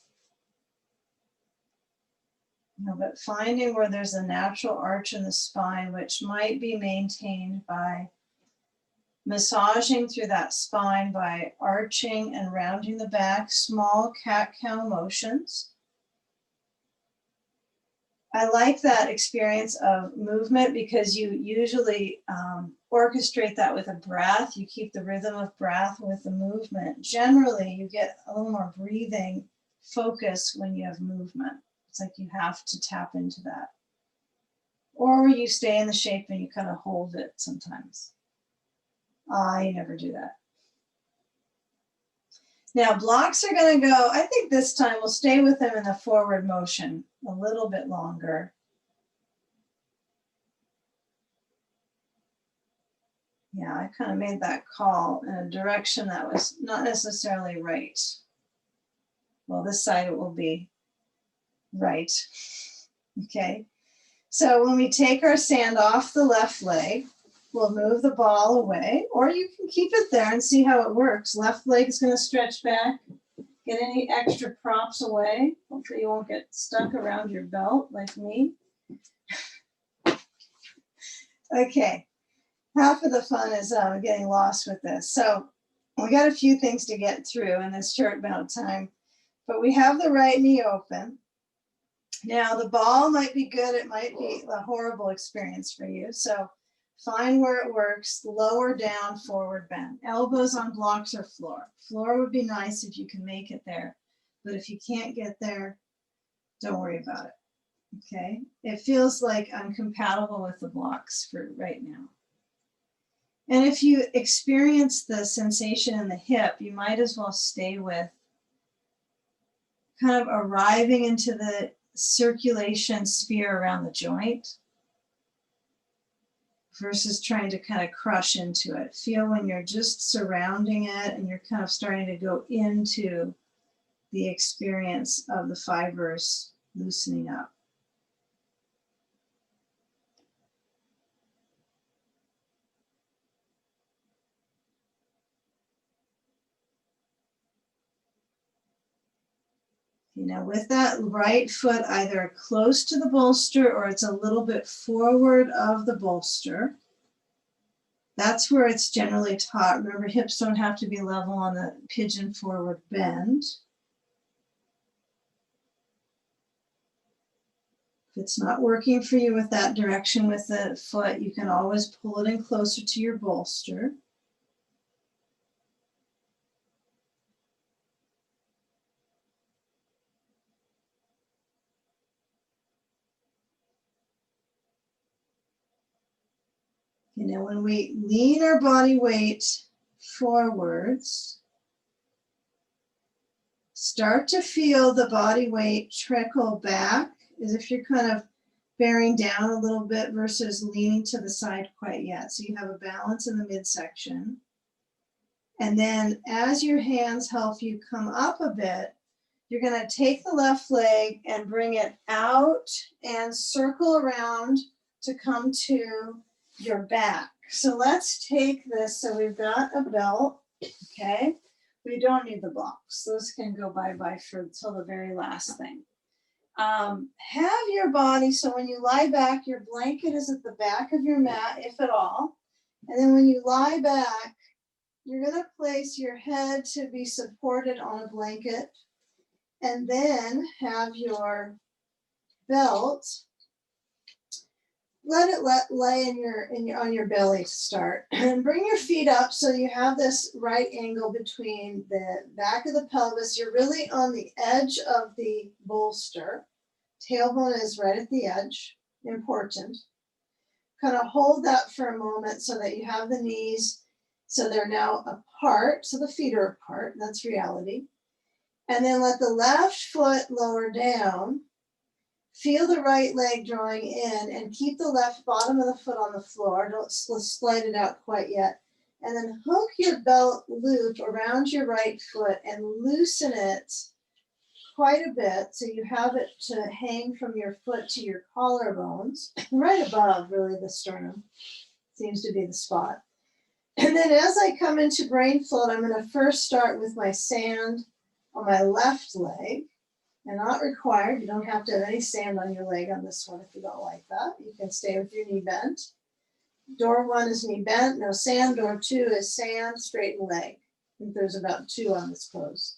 You know, but finding where there's a natural arch in the spine, which might be maintained by massaging through that spine by arching and rounding the back, small cat-cow motions. I like that experience of movement because you usually orchestrate that with a breath. You keep the rhythm of breath with the movement. Generally, you get a little more breathing focus when you have movement. It's like you have to tap into that. Or you stay in the shape and you kind of hold it sometimes. I never do that. Now blocks are going to go, I think this time we'll stay with them in the forward motion a little bit longer. Yeah, I kind of made that call in a direction that was not necessarily right. Well, this side it will be right. Okay. So when we take our sand off the left leg, we'll move the ball away, or you can keep it there and see how it works. Left leg is going to stretch back. Get any extra props away. Hopefully you won't get stuck around your belt like me. Okay, half of the fun is getting lost with this. So we got a few things to get through in this short amount of time, but we have the right knee open. Now the ball might be good. It might be a horrible experience for you. So find where it works, lower down, forward bend. Elbows on blocks or floor. Floor would be nice if you can make it there, but if you can't get there, don't worry about it, okay? It feels like I'm compatible with the blocks for right now. And if you experience the sensation in the hip, you might as well stay with kind of arriving into the circulation sphere around the joint versus trying to kind of crush into it. Feel when you're just surrounding it and you're kind of starting to go into the experience of the fibers loosening up. You know, with that right foot either close to the bolster or it's a little bit forward of the bolster. That's where it's generally taught. Remember, hips don't have to be level on the pigeon forward bend. If it's not working for you with that direction with the foot, you can always pull it in closer to your bolster. You know, when we lean our body weight forwards, start to feel the body weight trickle back as if you're kind of bearing down a little bit versus leaning to the side quite yet. So you have a balance in the midsection. And then as your hands help you come up a bit, you're going to take the left leg and bring it out and circle around to come to your back. So let's take this. So we've got a belt, okay? We don't need the blocks. Those can go bye-bye for till the very last thing. Have your body, so when you lie back, your blanket is at the back of your mat, if at all. And then when you lie back, you're going to place your head to be supported on a blanket. And then have your belt, let it lay on your belly to start. And bring your feet up so you have this right angle between the back of the pelvis. You're really on the edge of the bolster. Tailbone is right at the edge, important. Kind of hold that for a moment so that you have the knees So they're now apart. So the feet are apart. That's reality. And then let the left foot lower down. Feel the right leg drawing in and keep the left bottom of the foot on the floor. Don't slide it out quite yet. And then hook your belt loop around your right foot and loosen it quite a bit so you have it to hang from your foot to your collarbones, right above really the sternum. Seems to be the spot. And then as I come into brain float, I'm going to first start with my sand on my left leg. And not required. You don't have to have any sand on your leg on this one if you don't like that. You can stay with your knee bent. Door 1 is knee bent, no sand. Door 2 is sand, straighten leg. I think there's about 2 on this pose.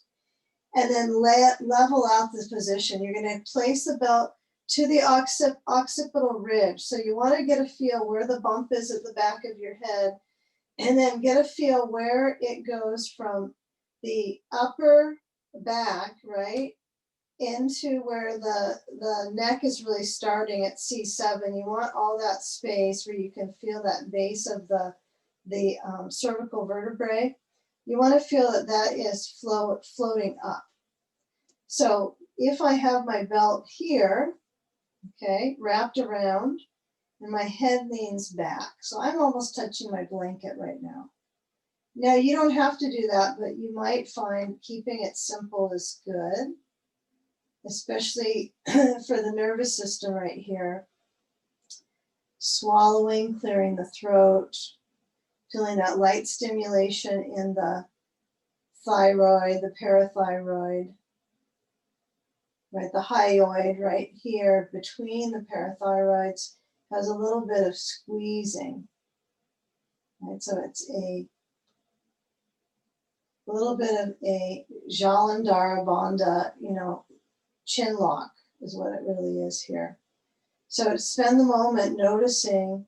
And then level out this position. You're going to place the belt to the occipital ridge. So you want to get a feel where the bump is at the back of your head. And then get a feel where it goes from the upper back, right? Into where the neck is really starting at C7. You want all that space where you can feel that base of the cervical vertebrae. You want to feel that that is floating up. So if I have my belt here, okay, wrapped around, and my head leans back. So I'm almost touching my blanket right now. Now you don't have to do that, but you might find keeping it simple is good. Especially for the nervous system right here. Swallowing, clearing the throat, feeling that light stimulation in the thyroid, the parathyroid, right? The hyoid right here between the parathyroids has a little bit of squeezing, right? So it's a little bit of a Jalandhara Bandha, chin lock is what it really is here. So spend the moment noticing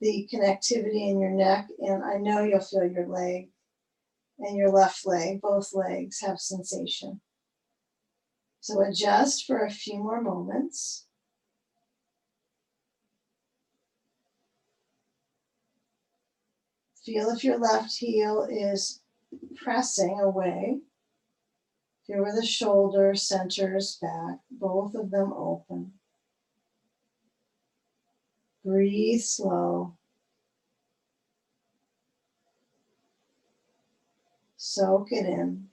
the connectivity in your neck, and I know you'll feel your leg and your left leg, both legs have sensation. So adjust for a few more moments. Feel if your left heel is pressing away. Feel where the shoulder centers back, both of them open. Breathe slow. Soak it in.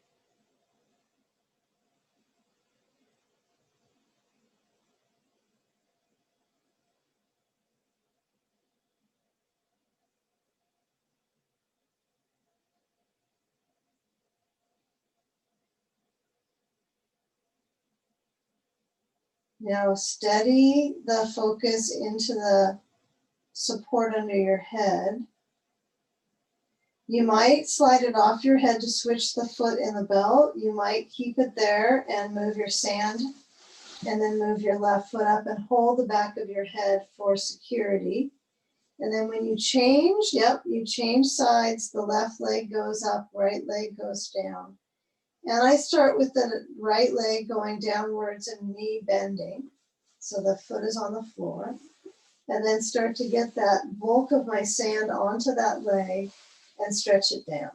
Now steady the focus into the support under your head. You might slide it off your head to switch the foot in the belt. You might keep it there and move your sand and then move your left foot up and hold the back of your head for security. And then when you change, you change sides, the left leg goes up, right leg goes down. And I start with the right leg going downwards and knee bending. So the foot is on the floor. And then start to get that bulk of my sand onto that leg and stretch it down.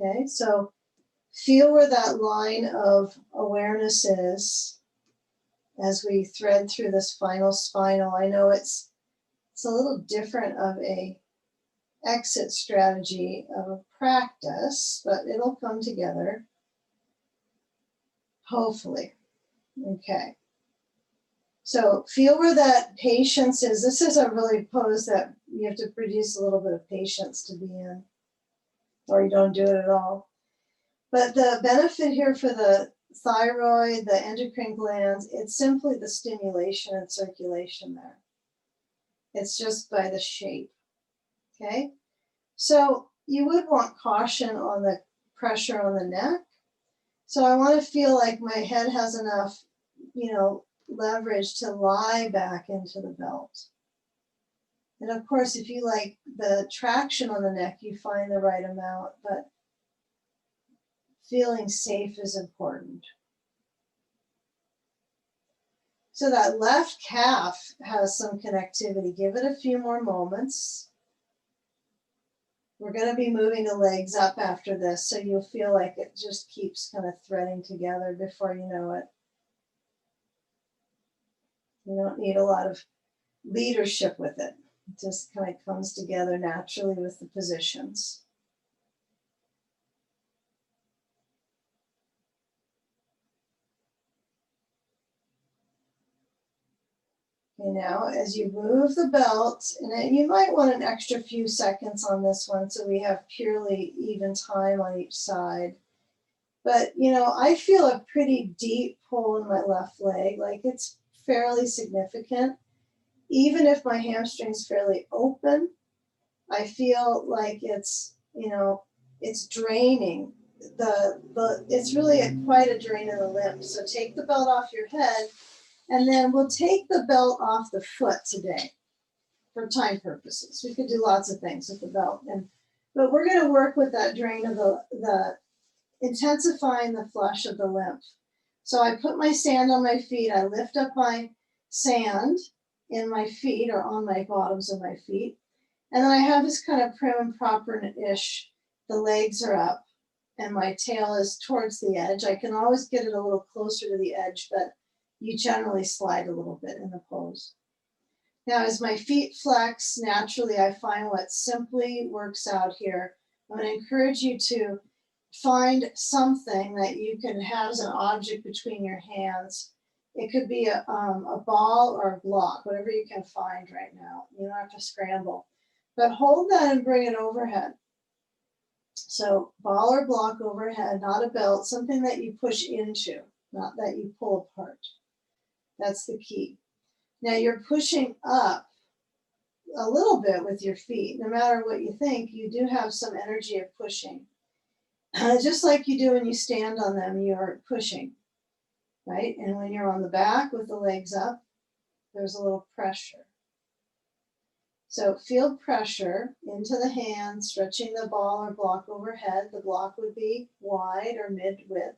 Okay, so feel where that line of awareness is as we thread through this final spinal. I know it's a little different of a exit strategy of a practice, but it'll come together. Hopefully. Okay. So feel where that patience is. This is a really pose that you have to produce a little bit of patience to be in, or you don't do it at all. But the benefit here for the thyroid, the endocrine glands, it's simply the stimulation and circulation there. It's just by the shape, okay? So you would want caution on the pressure on the neck. So I want to feel like my head has enough, leverage to lie back into the belt. And of course, if you like the traction on the neck, you find the right amount, but feeling safe is important. So that left calf has some connectivity. Give it a few more moments. We're going to be moving the legs up after this, so you'll feel like it just keeps kind of threading together before you know it. You don't need a lot of leadership with it. It just kind of comes together naturally with the positions. You know, as you move the belt, and then you might want an extra few seconds on this one so we have purely even time on each side. But, you know, I feel a pretty deep pull in my left leg, like it's fairly significant. Even if my hamstring's fairly open, I feel like it's, you know, it's draining. It's really quite a drain in the lymph. So take the belt off your head. And then we'll take the belt off the foot today for time purposes. We could do lots of things with the belt, but we're going to work with that drain of the intensifying the flush of the lymph. So I put my sand on my feet. I lift up my sand in my feet or on my bottoms of my feet. And then I have this kind of prim and proper-ish. The legs are up and my tail is towards the edge. I can always get it a little closer to the edge, but you generally slide a little bit in the pose. Now, as my feet flex, naturally, I find what simply works out here. I'm going to encourage you to find something that you can have as an object between your hands. It could be a ball or a block, whatever you can find right now. You don't have to scramble. But hold that and bring it overhead. So ball or block overhead, not a belt, something that you push into, not that you pull apart. That's the key. Now you're pushing up a little bit with your feet. No matter what you think, you do have some energy of pushing. Just like you do when you stand on them, you're pushing, right? And when you're on the back with the legs up, there's a little pressure. So feel pressure into the hand, stretching the ball or block overhead. The block would be wide or mid-width.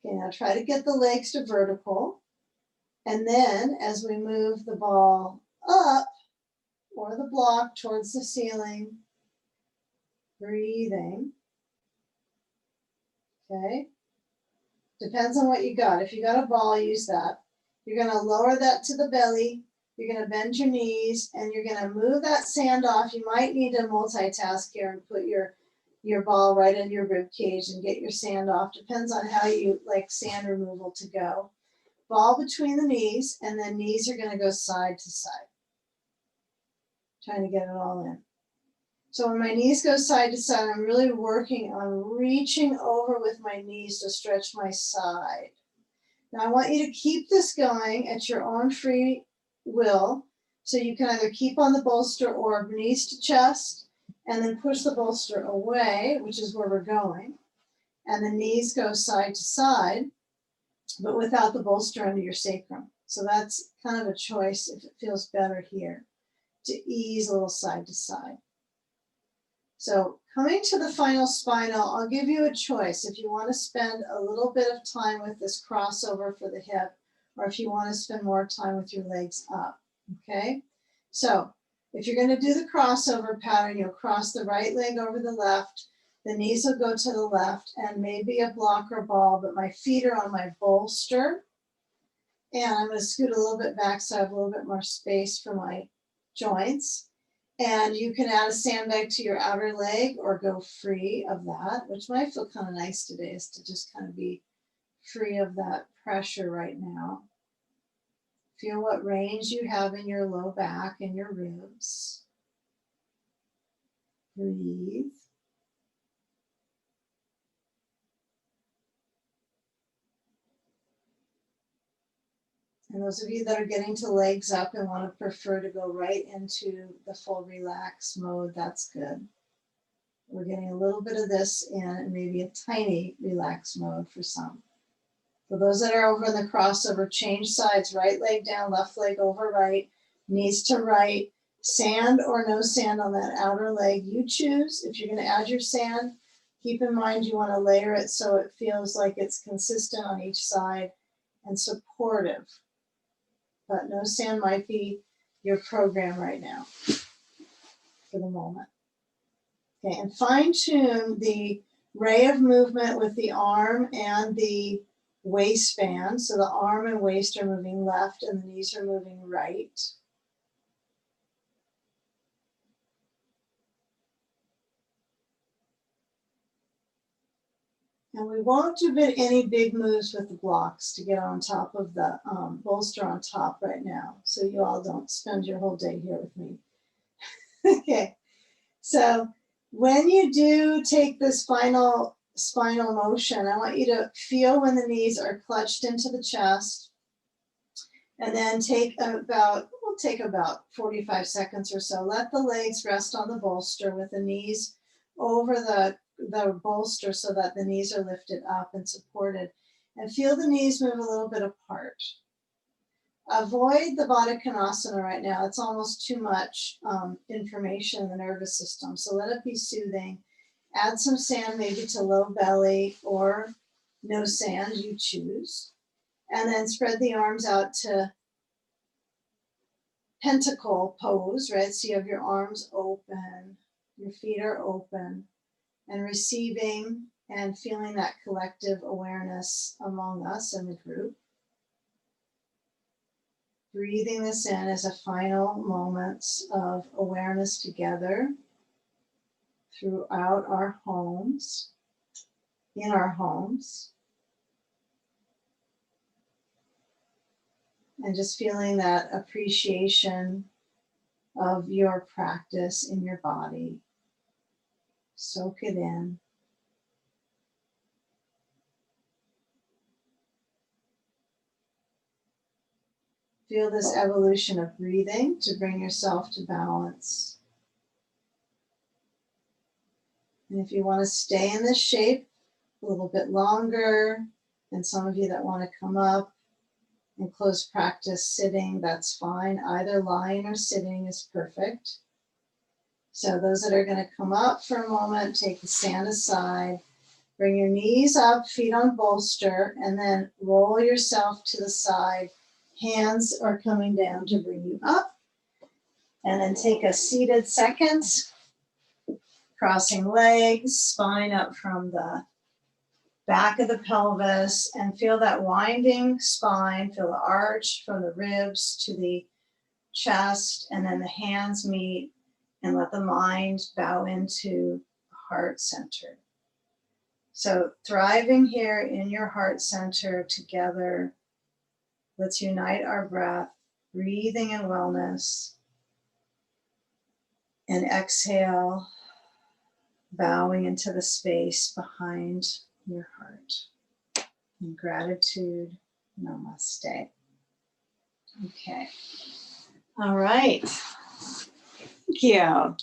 Okay, now try to get the legs to vertical. And then as we move the ball up or the block towards the ceiling, breathing. Okay. Depends on what you got. If you got a ball, use that. You're going to lower that to the belly. You're going to bend your knees and you're going to move that sand off. You might need to multitask here and put your ball right in your rib cage and get your sand off. Depends on how you like sand removal to go. Ball between the knees, and then knees are going to go side to side. Trying to get it all in. So when my knees go side to side, I'm really working on reaching over with my knees to stretch my side. Now I want you to keep this going at your own free will. So you can either keep on the bolster or knees to chest, and then push the bolster away, which is where we're going. And the knees go side to side, but without the bolster under your sacrum. So that's kind of a choice if it feels better here, to ease a little side to side. So coming to the final spinal, I'll give you a choice if you want to spend a little bit of time with this crossover for the hip, or if you want to spend more time with your legs up, okay? So if you're going to do the crossover pattern, you'll cross the right leg over the left, the knees will go to the left, and maybe a block or ball, but my feet are on my bolster, and I'm going to scoot a little bit back so I have a little bit more space for my joints. And you can add a sandbag to your outer leg or go free of that, which might feel kind of nice today, is to just kind of be free of that pressure right now. Feel what range you have in your low back and your ribs. Breathe. And those of you that are getting to legs up and want to prefer to go right into the full relax mode, that's good. We're getting a little bit of this in and maybe a tiny relax mode for some. For those that are over in the crossover, change sides, right leg down, left leg over right, knees to right, sand or no sand on that outer leg. You choose. If you're going to add your sand, keep in mind you want to layer it so it feels like it's consistent on each side and supportive. But no sand might be your program right now for the moment. Okay, and fine tune the ray of movement with the arm and the waistband. So the arm and waist are moving left and the knees are moving right. And we won't do any big moves with the blocks to get on top of the bolster on top right now. So you all don't spend your whole day here with me. Okay, so when you do take this final spinal motion, I want you to feel when the knees are clutched into the chest, and then we'll take about 45 seconds or so. Let the legs rest on the bolster with the knees over the bolster so that the knees are lifted up and supported. And feel the knees move a little bit apart. Avoid the Baddha Konasana right now. It's almost too much information in the nervous system. So let it be soothing. Add some sand maybe to low belly or no sand, you choose. And then spread the arms out to pentacle pose, right? So you have your arms open, your feet are open, and receiving and feeling that collective awareness among us in the group. Breathing this in as a final moments of awareness together throughout our homes, in our homes. And just feeling that appreciation of your practice in your body. Soak it in. Feel this evolution of breathing to bring yourself to balance. And if you want to stay in this shape a little bit longer, and some of you that want to come up and close practice sitting, that's fine. Either lying or sitting is perfect. So those that are going to come up for a moment, take the sand aside, bring your knees up, feet on bolster, and then roll yourself to the side. Hands are coming down to bring you up. And then take a seated second, crossing legs, spine up from the back of the pelvis, and feel that winding spine, feel the arch from the ribs to the chest, and then the hands meet, and let the mind bow into heart center. So thriving here in your heart center together, let's unite our breath, breathing in wellness, and exhale, bowing into the space behind your heart. In gratitude, namaste. Okay. All right. Thank you.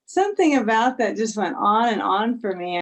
Something about that just went on and on for me.